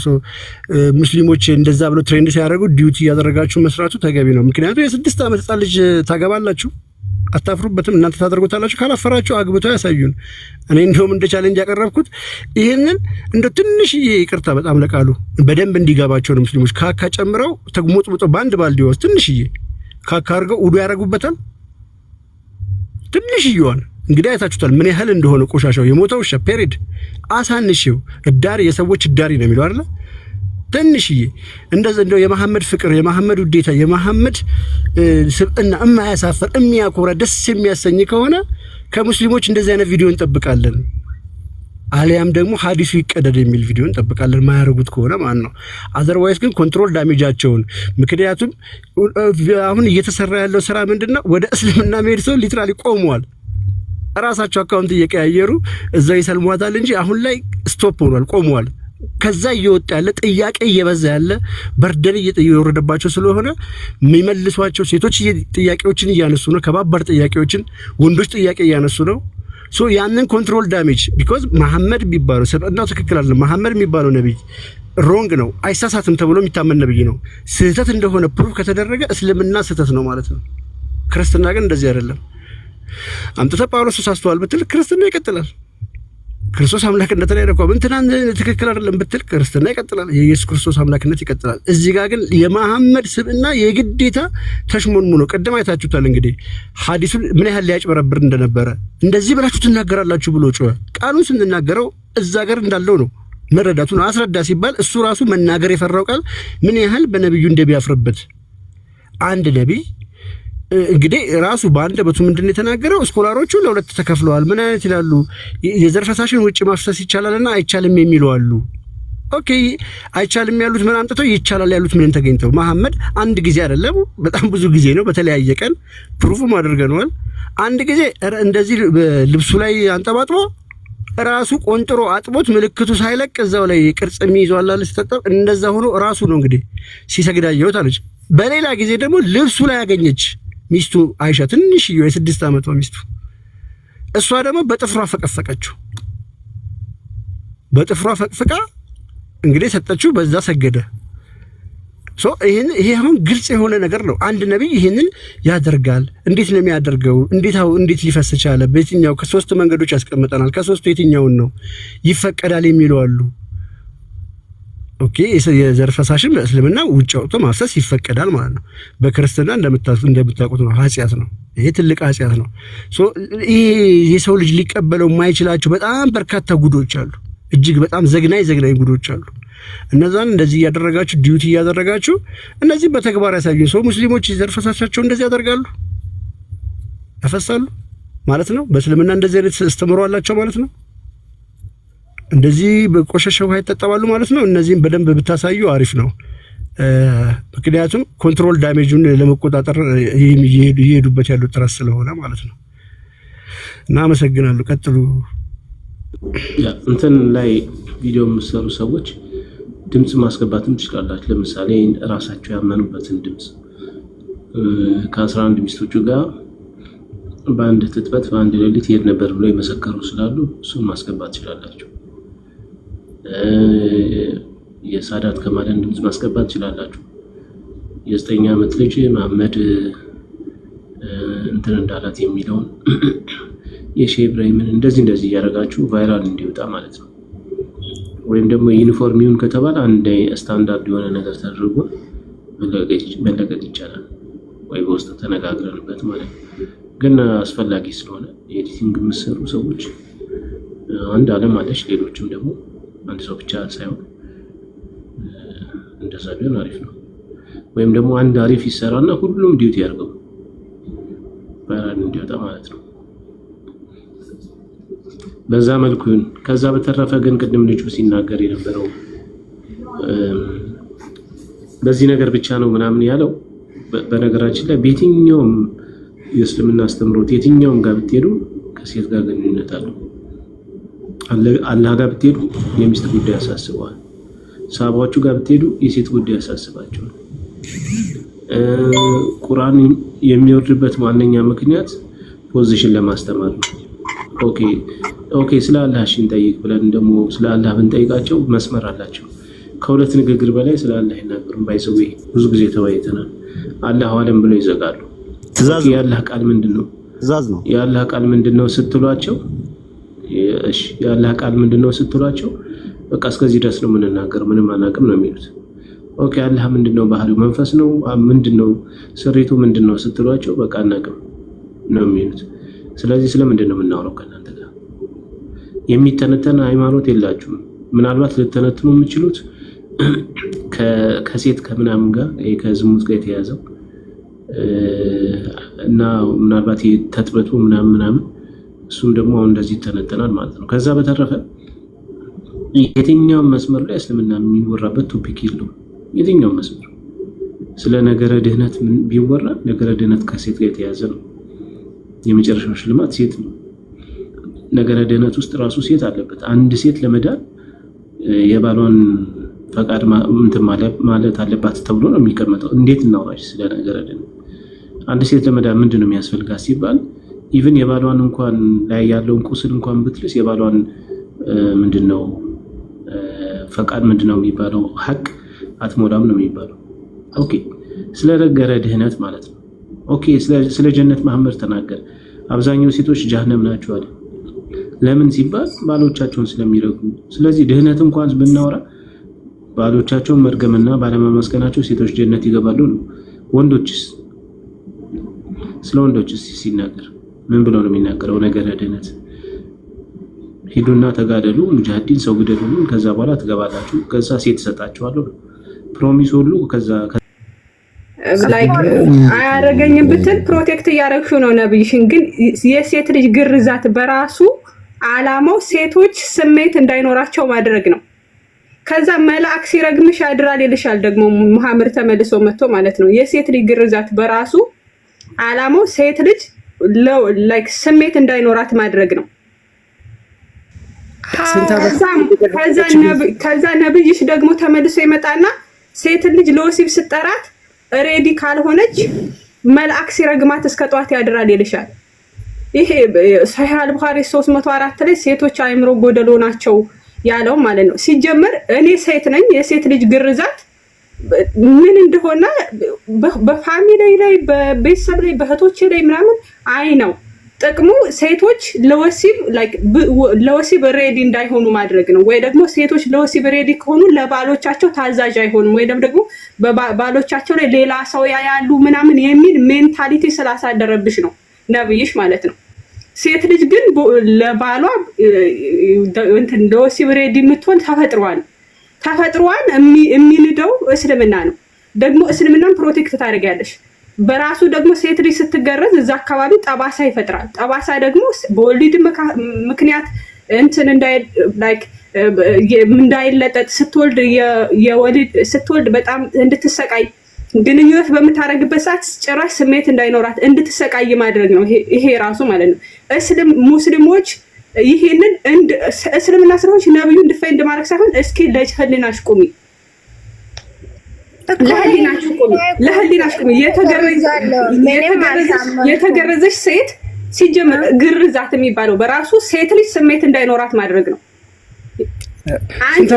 ሙስሊሞች እንደዛ ብለው ትሬንድ ሲያደርጉ ዲዩቲ ያደረጋችሁ መስራቱ ተገቢ ነው። ምክንያቱም የ6 ዓመት ህጻን ልጅ ታገባላችሁ፣ አታፍሩበትም? እናንተ ታደርጉታላችሁ። ካላፈራችሁ አግብተው ያሳዩን። እኔ እንደውም እንደ ቻሌንጅ ያቀረብኩት ይሄንን እንደ ትንሽዬ ይቅርታ በጣም ለቃሉ በደንብ እንዲገባቸው ነው። ሙስሊሞች ካካ ጨምረው ተግሞጥሙጠው በአንድ ባልዲ ውስጥ ትንሽዬ ካካ አድርገው ውዱ ያደርጉበታል። ትንሽዬዋን እንግዲህ አይታችሁታል ምን ያህል እንደሆነ ቆሻሻው። የሞተው ውሻ ፔሪድ አሳንሽው እዳሪ የሰዎች እዳሪ ነው የሚለው አይደል? ትንሽዬ እንደው የመሐመድ ፍቅር፣ የመሐመድ ውዴታ፣ የመሐመድ ስብዕና የማያሳፍር የሚያኮራ ደስ የሚያሰኝ ከሆነ ከሙስሊሞች እንደዚህ አይነት ቪዲዮ እንጠብቃለን። አሊያም ደግሞ ሐዲሱ ይቀደድ የሚል ቪዲዮ እንጠብቃለን። ማያረጉት ከሆነ ማለት ነው። አዘርዋይስ ግን ኮንትሮል ዳሜጃቸውን። ምክንያቱም አሁን እየተሰራ ያለው ስራ ምንድነው? ወደ እስልምና መሄድ ሰው ሊትራሊ ቆሟል። ራሳቸው አካውንት እየቀያየሩ እዛው ይሰልሟታል እንጂ አሁን ላይ ስቶፕ ሆኗል፣ ቆሟል። ከዛ እየወጣ ያለ ጥያቄ እየበዛ ያለ በርደን እየወረደባቸው ስለሆነ የሚመልሷቸው ሴቶች ጥያቄዎችን እያነሱ ነው። ከባባድ ጥያቄዎችን ወንዶች ጥያቄ እያነሱ ነው። ያንን ኮንትሮል ዳሜጅ ቢኮዝ መሐመድ የሚባለው ሰብዕናው ትክክል አይደለም። መሐመድ የሚባለው ነብይ ሮንግ ነው፣ አይሳሳትም ተብሎ የሚታመን ነብይ ነው። ስህተት እንደሆነ ፕሩፍ ከተደረገ እስልምና ስህተት ነው ማለት ነው። ክርስትና ግን እንደዚህ አይደለም። አንተ ጳውሎስ ተሳስተዋል ብትል ክርስትና ይቀጥላል። ክርስቶስ አምላክነት ላይ ነው እንትና ትክክል አይደለም ብትል ክርስትና ይቀጥላል። የኢየሱስ ክርስቶስ አምላክነት ይቀጥላል። እዚህ ጋር ግን የመሐመድ ስብዕና የግዴታ ተሽሞንሙኖ ቅድም አይታችሁታል። እንግዲህ ሐዲሱን ምን ያህል ሊያጭበረብር እንደነበረ እንደዚህ ብላችሁ ትናገራላችሁ ብሎ ጮኸ። ቃሉን ስንናገረው እዛ ጋር እንዳለው ነው መረዳቱን አስረዳ ሲባል እሱ ራሱ መናገር የፈራው ቃል ምን ያህል በነብዩ እንደሚያፍርበት አንድ ነብይ እንግዲህ ራሱ በአንደበቱ ምንድነው የተናገረው? ስኮላሮቹ ለሁለት ተከፍለዋል። ምን አይነት ይላሉ? የዘር ፈሳሽን ውጭ ማፍሰስ ይቻላልና አይቻልም የሚሉ አሉ። ኦኬ አይቻልም ያሉት ምን አምጥተው ይቻላል ያሉት ምን ተገኝተው? መሐመድ አንድ ጊዜ አይደለም በጣም ብዙ ጊዜ ነው፣ በተለያየ ቀን ፕሩፍም አድርገናል። አንድ ጊዜ እንደዚህ ልብሱ ላይ አንጠባጥቦ ራሱ ቆንጥሮ አጥቦት ምልክቱ ሳይለቅ እዛው ላይ ቅርጽ የሚይዟል አለ ሲተጣብ እንደዛ ሆኖ ራሱ ነው እንግዲህ ሲሰግዳየው ታለች። በሌላ ጊዜ ደግሞ ልብሱ ላይ ያገኘች ሚስቱ አይሻ ትንሽዬ የ6 ዓመቷ ሚስቱ እሷ ደግሞ በጥፍሯ ፈቀፈቀችው። በጥፍሯ ፈቅፍቃ እንግዲህ ሰጠችው፣ በዛ ሰገደ። ይሄ አሁን ግልጽ የሆነ ነገር ነው። አንድ ነብይ ይሄንን ያደርጋል። እንዴት ነው የሚያደርገው? እንዴት ሊፈስ ቻለ? በየትኛው? ከሶስት መንገዶች ያስቀምጠናል። ከሶስቱ የትኛውን ነው ይፈቀዳል የሚሉ አሉ። ኦኬ የዘር ፈሳሽን በእስልምና ውጭ አውጥቶ ማፍሰስ ይፈቀዳል ማለት ነው። በክርስትና እንደምታውቁት ነው ኃጢአት ነው። ይሄ ትልቅ ኃጢአት ነው። ይሄ የሰው ልጅ ሊቀበለው የማይችላቸው በጣም በርካታ ጉዶች አሉ። እጅግ በጣም ዘግናኝ ጉዶች አሉ። እነዛን እንደዚህ እያደረጋችሁ ዲዩቲ እያደረጋችሁ እነዚህ በተግባር ያሳዩ። ሰው ሙስሊሞች ዘር ፈሳሻቸው እንደዚህ ያደርጋሉ፣ ያፈሳሉ ማለት ነው። በእስልምና እንደዚህ አይነት አስተምሮ አላቸው ማለት ነው። እንደዚህ በቆሻሻ ውሃ ይጠጣባሉ ማለት ነው። እነዚህም በደንብ ብታሳዩ አሪፍ ነው። ምክንያቱም ኮንትሮል ዳሜጁን ለመቆጣጠር ይሄዱበት ያለው ጥረት ስለሆነ ማለት ነው። እና አመሰግናለሁ። ቀጥሉ። እንትን ላይ ቪዲዮ የምትሰሩ ሰዎች ድምጽ ማስገባትም ትችላላችሁ። ለምሳሌ ራሳቸው ያመኑበትን ድምጽ ከ11 ሚስቶቹ ጋር በአንድ ትጥበት በአንድ ሌሊት ይሄድ ነበር ብሎ የመሰከሩ ስላሉ እሱን ማስገባት ትችላላችሁ። የሳዳት ከማልን ድምጽ ማስገባት ትችላላችሁ። የ9 ዓመት ልጅ መሐመድ እንትን እንዳላት የሚለውን የሼህ ኢብራሂምን እንደዚህ እያደረጋችሁ ቫይራል እንዲወጣ ማለት ነው። ወይም ደግሞ ዩኒፎርሚውን ከተባለ አንድ ስታንዳርድ የሆነ ነገር ተደርጎ መለቀቅ ይቻላል፣ ወይ በውስጥ ተነጋግረንበት ማለት ነው። ግን አስፈላጊ ስለሆነ ኤዲቲንግ የምትሰሩ ሰዎች አንድ ዓለም አለች፣ ሌሎችም ደግሞ አንድ ሰው ብቻ ሳይሆን እንደዛ ቢሆን አሪፍ ነው። ወይም ደግሞ አንድ አሪፍ ይሰራና ሁሉም ዲዩቲ ያርገው ቫይራል እንዲወጣ ማለት ነው። በዛ መልኩ ከዛ በተረፈ ግን ቅድም ልጁ ሲናገር የነበረው በዚህ ነገር ብቻ ነው ምናምን ያለው፣ በነገራችን ላይ በየትኛውም የእስልምና አስተምሮት የትኛውም ጋር ብትሄዱ ከሴት ጋር ግንኙነት አለው። አላህ ጋር ብትሄዱ የሚስት ጉዳይ ያሳስበዋል። ሰሃባዎቹ ጋር ብትሄዱ የሴት ጉዳይ ያሳስባቸዋል። ቁርአን የሚወርድበት ዋነኛ ምክንያት ፖዚሽን ለማስተማር ነው። ኦኬ ስለ አላህ እንጠይቅ ብለን ደግሞ ስለ አላህ ብንጠይቃቸው መስመር አላቸው። ከሁለት ንግግር በላይ ስለ አላህ ይናገሩን ባይዘው ብዙ ጊዜ ተወያይተናል። አላህ አለም ብለው ይዘጋሉ። የአላህ ቃል ምንድነው? ትእዛዝ ነው። የአላህ ቃል ምንድነው ስትሏቸው፣ እሺ የአላህ ቃል ምንድነው ስትሏቸው፣ በቃ እስከዚህ ድረስ ነው የምንናገር ምንም አናውቅም ነው የሚሉት። ኦኬ አላህ ምንድነው? ባህሪው መንፈስ ነው። ምንድነው ስሪቱ ምንድነው ስትሏቸው፣ በቃ አናውቅም ነው የሚሉት። ስለዚህ ስለምንድን ነው የምናወራው? ከእናንተ ጋር የሚተነተን ሃይማኖት የላችሁም። ምናልባት ልተነትኑ የምችሉት ከሴት ከምናምን ጋር ከዝሙት ጋር የተያዘው እና ምናልባት ተጥበቱ ምናምን እሱም ደግሞ አሁን እንደዚህ ይተነተናል ማለት ነው። ከዛ በተረፈ የትኛው መስመር ላይ እስልምና የሚወራበት ቶፒክ የለውም። የትኛው መስመር ስለ ነገረ ድህነት ቢወራ ነገረ ድህነት ከሴት ጋር የተያዘ ነው። የመጨረሻው ሽልማት ሴት ነው። ነገረ ድህነት ውስጥ ራሱ ሴት አለበት። አንድ ሴት ለመዳን የባሏን ፈቃድ ማለት አለባት ተብሎ ነው የሚቀመጠው። እንዴት እናውራሽ ስለ ነገረ ድህነት? አንድ ሴት ለመዳን ምንድነው የሚያስፈልጋት ሲባል ኢቭን የባሏን እንኳን ላይ ያለውን ቁስል እንኳን ብትልስ የባሏን ምንድነው ፈቃድ ምንድነው የሚባለው ሐቅ አትሞላም ነው የሚባለው። ኦኬ ስለ ነገረ ድህነት ማለት ነው። ኦኬ ስለ ጀነት መሐመድ ተናገረ። አብዛኛው ሴቶች ጀሃነም ናቸው አይደል? ለምን ሲባል ባሎቻቸውን ስለሚረግሙ። ስለዚህ ድህነት እንኳን ብናወራ ባሎቻቸውን መርገምና ባለማመስገናቸው ሴቶች ጀነት ይገባሉ ነው። ወንዶችስ? ስለ ወንዶችስ ሲናገር ምን ብለው ነው የሚናገረው? ነገረ ድህነት ሂዱና ተጋደሉ፣ ሙጃሂዲን ሰው ግደሉ፣ ከዛ በኋላ ትገባላችሁ፣ ከዛ ሴት ተሰጣችኋለሁ ነው ፕሮሚስ ሁሉ። ከዛ ላይክ አያረገኝም ብትል ፕሮቴክት እያረግሹ ነው ነብይሽን። ግን የሴት ልጅ ግርዛት በራሱ አላማው ሴቶች ስሜት እንዳይኖራቸው ማድረግ ነው። ከዛ መልአክ ሲረግምሽ ያድራል ይልሻል ደግሞ መሐመድ ተመልሶ መጥቶ ማለት ነው። የሴት ልጅ ግርዛት በራሱ አላማው ሴት ልጅ ላይክ ስሜት እንዳይኖራት ማድረግ ነው። ከዛ ነብይሽ ደግሞ ተመልሶ ይመጣና ሴት ልጅ ለወሲብ ስጠራት ሬዲ ካልሆነች መልአክ ሲረግማት እስከ ጧት ያድራል ይልሻል። ይሄ ሰሂህ አልቡኻሪ 304 ላይ ሴቶች አእምሮ ጎደሎ ናቸው ያለው ማለት ነው። ሲጀመር እኔ ሴት ነኝ። የሴት ልጅ ግርዛት ምን እንደሆነ በፋሚሊ ላይ በቤተሰብ ላይ በእህቶቼ ላይ ምናምን አይ ነው ጥቅሙ ሴቶች ለወሲብ ሬዲ እንዳይሆኑ ማድረግ ነው። ወይ ደግሞ ሴቶች ለወሲብ ሬዲ ከሆኑ ለባሎቻቸው ታዛዥ አይሆኑም፣ ወይ ደግሞ በባሎቻቸው ላይ ሌላ ሰው ያያሉ ምናምን የሚል ሜንታሊቲ ስላሳደረብሽ ነው ነብይሽ ማለት ነው። ሴት ልጅ ግን ለባሏ እንትን ለወሲብ ሬዲ የምትሆን ተፈጥሯን የሚንደው እስልምና ነው። ደግሞ እስልምናን ፕሮቴክት ታደርጊያለሽ። በራሱ ደግሞ ሴት ልጅ ስትገረዝ እዛ አካባቢ ጠባሳ ይፈጥራል። ጠባሳ ደግሞ በወሊድ ምክንያት እንትን እንዳይ ላይክ እንዳይለጠጥ ስትወልድ በጣም እንድትሰቃይ ግንኙነት በምታረግበት ሰዓት ጭራሽ ስሜት እንዳይኖራት እንድትሰቃይ ማድረግ ነው ይሄ ራሱ ማለት ነው። ሙስሊሞች ይሄንን እስልምና ስለሆነች ነብዩን ዲፌንድ ማድረግ ሳይሆን እስኪ ለህሊናሽ ቁሚ፣ ለህሊናሽ ቁሚ። የተገረዘች ሴት ሲጀምር ግርዛት የሚባለው በራሱ ሴት ልጅ ስሜት እንዳይኖራት ማድረግ ነው። አንቺ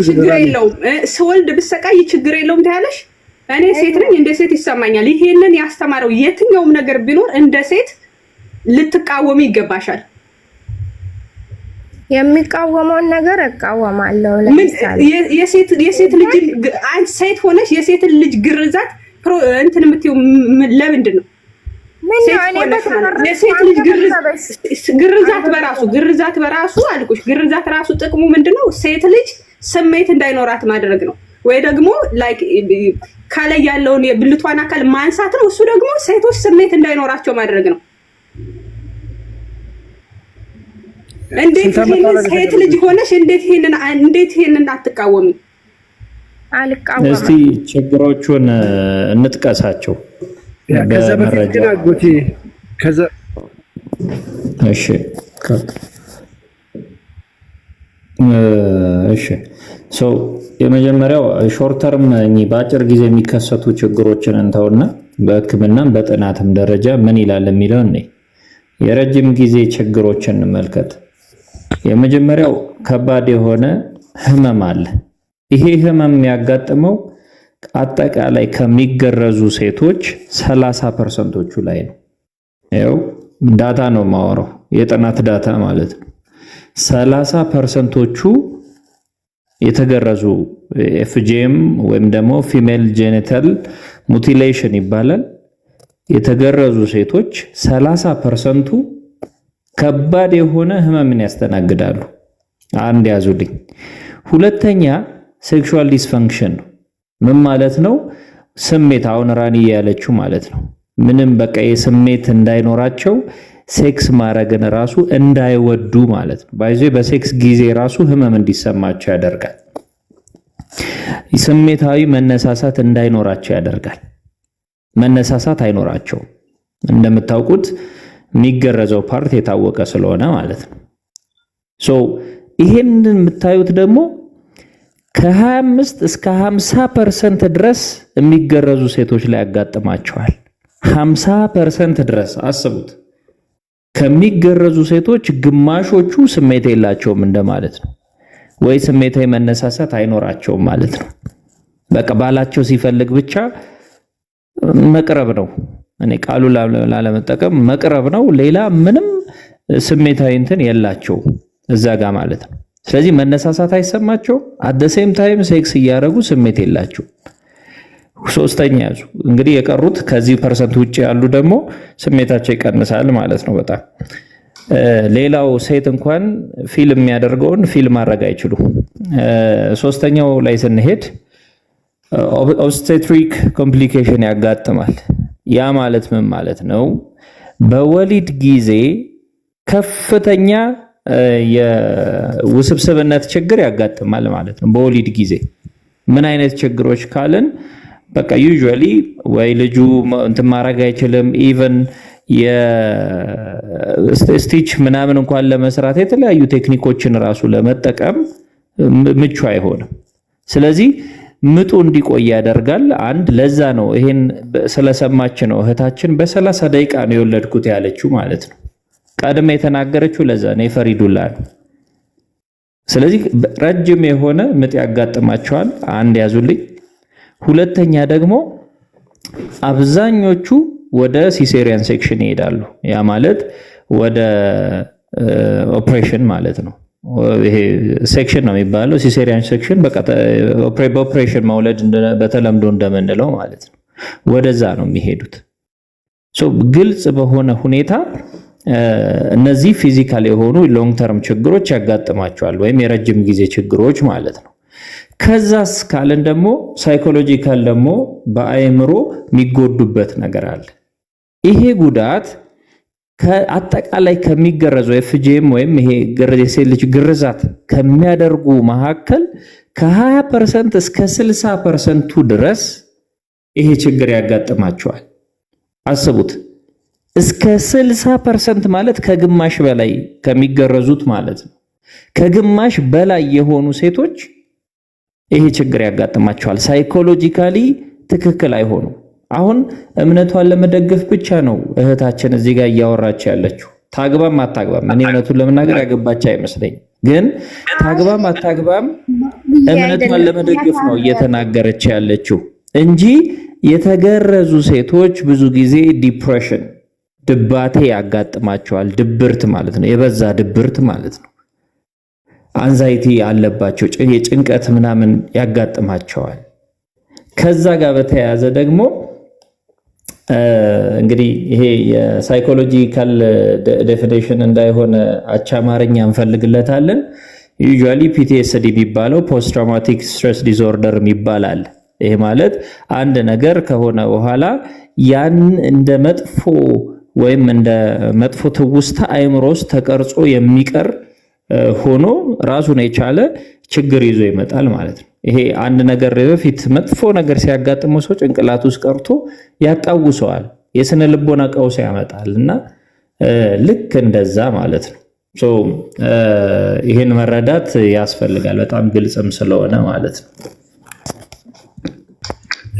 ችግር የለውም ስወልድ ብሰቃይ ችግር የለውም ታያለሽ። እኔ ሴት ነኝ እንደ ሴት ይሰማኛል። ይሄንን ያስተማረው የትኛውም ነገር ቢኖር እንደ ሴት ልትቃወሚ ይገባሻል። የሚቃወመውን ነገር እቃወማለሁ። ለምሳሌ የሴት ልጅ አንቺ ሴት ሆነሽ የሴት ልጅ ግርዛት እንትን የምትይው ለምንድን ነው? የሴት ልጅ ግርዛት በራሱ አልኩሽ፣ ግርዛት ራሱ ጥቅሙ ምንድነው? ሴት ልጅ ስሜት እንዳይኖራት ማድረግ ነው፣ ወይ ደግሞ ላይክ ካለ ያለውን የብልቷን አካል ማንሳት ነው። እሱ ደግሞ ሴቶች ስሜት እንዳይኖራቸው ማድረግ ነው። እንዴት ሴት ልጅ ሆነሽ እንዴት ይሄንን አትቃወሚ? አልቃወምም። እስቲ ችግሮቹን እንጥቀሳቸው። ከዛ በፊት ግን አጎቴ እሺ የመጀመሪያው ሾርት ተርም በአጭር ጊዜ የሚከሰቱ ችግሮችን እንተውና በሕክምናም በጥናትም ደረጃ ምን ይላል የሚለው ነው። የረጅም ጊዜ ችግሮችን እንመልከት። የመጀመሪያው ከባድ የሆነ ህመም አለ። ይሄ ህመም የሚያጋጥመው አጠቃላይ ከሚገረዙ ሴቶች 30% ላይ ነው። ያው ዳታ ነው ማወራው፣ የጥናት ዳታ ማለት ነው። 30% የተገረዙ ኤፍጂኤም ወይም ደግሞ ፊሜል ጄኒታል ሙቲሌሽን ይባላል። የተገረዙ ሴቶች 30% ከባድ የሆነ ህመምን ያስተናግዳሉ። አንድ ያዙልኝ። ሁለተኛ ሴክሹዋል ዲስፈንክሽን ነው። ምን ማለት ነው? ስሜት አሁን ራኒ ያለችው ማለት ነው። ምንም በቃ የስሜት እንዳይኖራቸው ሴክስ ማድረግን ራሱ እንዳይወዱ ማለት ነው። ባይዞ በሴክስ ጊዜ ራሱ ህመም እንዲሰማቸው ያደርጋል። ስሜታዊ መነሳሳት እንዳይኖራቸው ያደርጋል። መነሳሳት አይኖራቸውም። እንደምታውቁት የሚገረዘው ፓርት የታወቀ ስለሆነ ማለት ነው። ይሄንን የምታዩት ደግሞ ከ25 እስከ 50% ድረስ የሚገረዙ ሴቶች ላይ ያጋጥማቸዋል። 50% ድረስ አስቡት። ከሚገረዙ ሴቶች ግማሾቹ ስሜት የላቸውም እንደማለት ነው፣ ወይ ስሜታዊ መነሳሳት አይኖራቸውም ማለት ነው። በቃ ባላቸው ሲፈልግ ብቻ መቅረብ ነው። እኔ ቃሉ ላለመጠቀም መቅረብ ነው። ሌላ ምንም ስሜታዊ እንትን የላቸውም እዛ ጋር ማለት ነው። ስለዚህ መነሳሳት አይሰማቸው፣ አት ዘ ሴም ታይም ሴክስ እያደረጉ ስሜት የላቸው። ሶስተኛ ያዙ እንግዲህ የቀሩት ከዚህ ፐርሰንት ውጪ ያሉ ደግሞ ስሜታቸው ይቀንሳል ማለት ነው በጣም። ሌላው ሴት እንኳን ፊልም የሚያደርገውን ፊልም ማድረግ አይችሉም። ሶስተኛው ላይ ስንሄድ ኦብስቴትሪክ ኮምፕሊኬሽን ያጋጥማል። ያ ማለት ምን ማለት ነው? በወሊድ ጊዜ ከፍተኛ የውስብስብነት ችግር ያጋጥማል ማለት ነው። በወሊድ ጊዜ ምን አይነት ችግሮች ካልን በቃ ዩዥዋሊ ወይ ልጁ እንትን ማድረግ አይችልም። ኢቨን የስቲች ምናምን እንኳን ለመስራት የተለያዩ ቴክኒኮችን ራሱ ለመጠቀም ምቹ አይሆንም። ስለዚህ ምጡ እንዲቆይ ያደርጋል። አንድ ለዛ ነው ይሄን ስለሰማች ነው እህታችን በ30 ደቂቃ ነው የወለድኩት ያለችው ማለት ነው። ቀድሜ የተናገረችው ለዛ ነው የፈሪዱላ ነው። ስለዚህ ረጅም የሆነ ምጥ ያጋጥማቸዋል። አንድ ያዙልኝ። ሁለተኛ ደግሞ አብዛኞቹ ወደ ሲሴሪያን ሴክሽን ይሄዳሉ። ያ ማለት ወደ ኦፕሬሽን ማለት ነው። ይሄ ሴክሽን ነው የሚባለው ሲሴሪያን ሴክሽን፣ በቃ በኦፕሬሽን መውለድ በተለምዶ እንደምንለው ማለት ነው። ወደዛ ነው የሚሄዱት። ግልጽ በሆነ ሁኔታ እነዚህ ፊዚካል የሆኑ ሎንግ ተርም ችግሮች ያጋጥማቸዋል፣ ወይም የረጅም ጊዜ ችግሮች ማለት ነው። ከዛስ ካለን ደግሞ ሳይኮሎጂካል ደግሞ በአእምሮ የሚጎዱበት ነገር አለ። ይሄ ጉዳት ከአጠቃላይ ከሚገረዘው ኤፍጂኤም ወይም ይሄ የሴት ልጅ ግርዛት ከሚያደርጉ መካከል ከ20% እስከ 60% ድረስ ይሄ ችግር ያጋጥማቸዋል። አስቡት፣ እስከ 60% ማለት ከግማሽ በላይ ከሚገረዙት ማለት ነው። ከግማሽ በላይ የሆኑ ሴቶች ይሄ ችግር ያጋጥማቸዋል። ሳይኮሎጂካሊ ትክክል አይሆኑም። አሁን እምነቷን ለመደገፍ ብቻ ነው እህታችን እዚህ ጋር እያወራች ያለችው። ታግባም አታግባም እኔ እውነቱን ለመናገር ያገባች አይመስለኝም፣ ግን ታግባም አታግባም እምነቷን ለመደገፍ ነው እየተናገረች ያለችው እንጂ የተገረዙ ሴቶች ብዙ ጊዜ ዲፕሬሽን ድባቴ ያጋጥማቸዋል። ድብርት ማለት ነው፣ የበዛ ድብርት ማለት ነው። አንዛይቲ አለባቸው፣ የጭንቀት ምናምን ያጋጥማቸዋል። ከዛ ጋር በተያያዘ ደግሞ እንግዲህ ይሄ የሳይኮሎጂካል ዴፊኒሽን እንዳይሆን አቻ አማርኛ እንፈልግለታለን። ዩዥዋሊ ፒቲኤስዲ የሚባለው ፖስት ትራውማቲክ ስትሬስ ዲስኦርደር ይባላል። ይሄ ማለት አንድ ነገር ከሆነ በኋላ ያን እንደ መጥፎ ወይም እንደ መጥፎ ትውስታ አእምሮ ውስጥ ተቀርጾ የሚቀር ሆኖ ራሱን የቻለ ችግር ይዞ ይመጣል ማለት ነው። ይሄ አንድ ነገር በፊት መጥፎ ነገር ሲያጋጥመው ሰው ጭንቅላት ውስጥ ቀርቶ ያቃውሰዋል፣ የስነ ልቦና ቀውስ ያመጣል እና ልክ እንደዛ ማለት ነው። ይሄን መረዳት ያስፈልጋል፣ በጣም ግልጽም ስለሆነ ማለት ነው።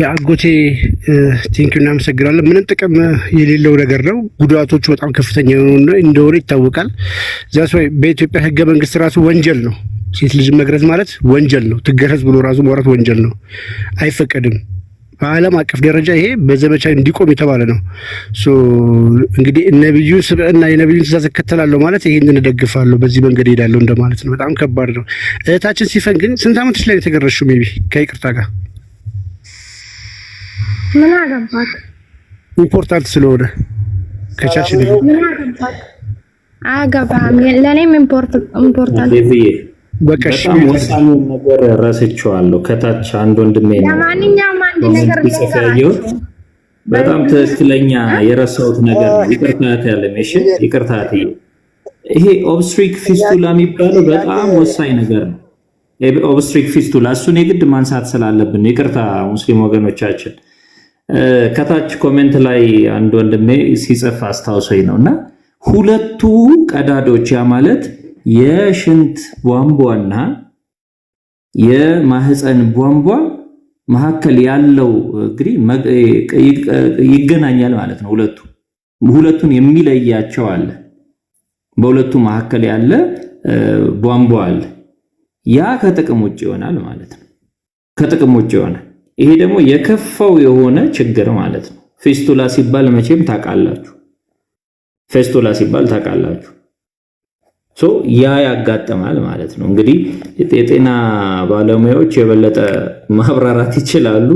የአጎቴ ቲንክ እናመሰግናለን። ምንም ጥቅም የሌለው ነገር ነው። ጉዳቶቹ በጣም ከፍተኛ እንደሆነ ይታወቃል። ዛስ ወይ በኢትዮጵያ ህገ መንግስት ራሱ ወንጀል ነው። ሴት ልጅ መግረዝ ማለት ወንጀል ነው። ትገረዝ ብሎ ራሱ ማውራት ወንጀል ነው፣ አይፈቀድም። በዓለም አቀፍ ደረጃ ይሄ በዘመቻ እንዲቆም የተባለ ነው። እንግዲህ ነብዩን ስብዕና የነብዩን ትእዛዝ እከተላለሁ ማለት ይሄንን እደግፋለሁ፣ በዚህ መንገድ እሄዳለሁ እንደማለት ነው። በጣም ከባድ ነው። እህታችን ሲፈን ግን ስንት ዓመትሽ ላይ የተገረዝሽው? ሜቢ ከይቅርታ ጋር ምን አገባክ? ኢምፖርታንት ስለሆነ ከቻልሽ ነው። ምን አገባክ? አገባም ለኔም ኢምፖርታንት በጣም ወሳኝ ነገር ረስቼዋለሁ። ከታች አንድ ወንድሜ ነው ለማንኛውም አንድ ነገር ቢሰፈየው በጣም ትክክለኛ የረሳሁት ነገር ነው። ይቅርታት ያለም እሺ፣ ይቅርታት። ይሄ ኦብስትሪክ ፊስቱላ የሚባለው በጣም ወሳኝ ነገር ነው። ኦብስትሪክ ፊስቱላ እሱን የግድ ማንሳት ስላለብን ይቅርታ ሙስሊም ወገኖቻችን። ከታች ኮሜንት ላይ አንድ ወንድሜ ሲጽፍ አስታውሶኝ ነውና ሁለቱ ቀዳዶች ያ ማለት የሽንት ቧንቧና የማህፀን ቧንቧ መካከል ያለው እንግዲህ ይገናኛል ማለት ነው። ሁለቱን የሚለያቸው አለ። በሁለቱ መካከል ያለ ቧንቧ አለ። ያ ከጥቅም ውጭ ይሆናል ማለት ነው። ከጥቅም ውጭ ይሆናል። ይሄ ደግሞ የከፋው የሆነ ችግር ማለት ነው። ፌስቱላ ሲባል መቼም ታውቃላችሁ። ፌስቱላ ሲባል ታውቃላችሁ። ያ ያጋጥማል ማለት ነው። እንግዲህ የጤና ባለሙያዎች የበለጠ ማብራራት ይችላሉ።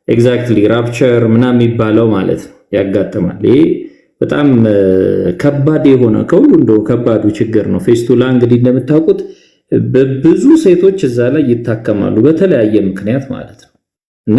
ኤግዛክትሊ ራፕቸር ምናምን የሚባለው ማለት ነው ያጋጥማል። ይሄ በጣም ከባድ የሆነ ከሁሉ እንደው ከባዱ ችግር ነው። ፌስቱላ እንግዲህ እንደምታውቁት ብዙ ሴቶች እዛ ላይ ይታከማሉ በተለያየ ምክንያት ማለት ነው እና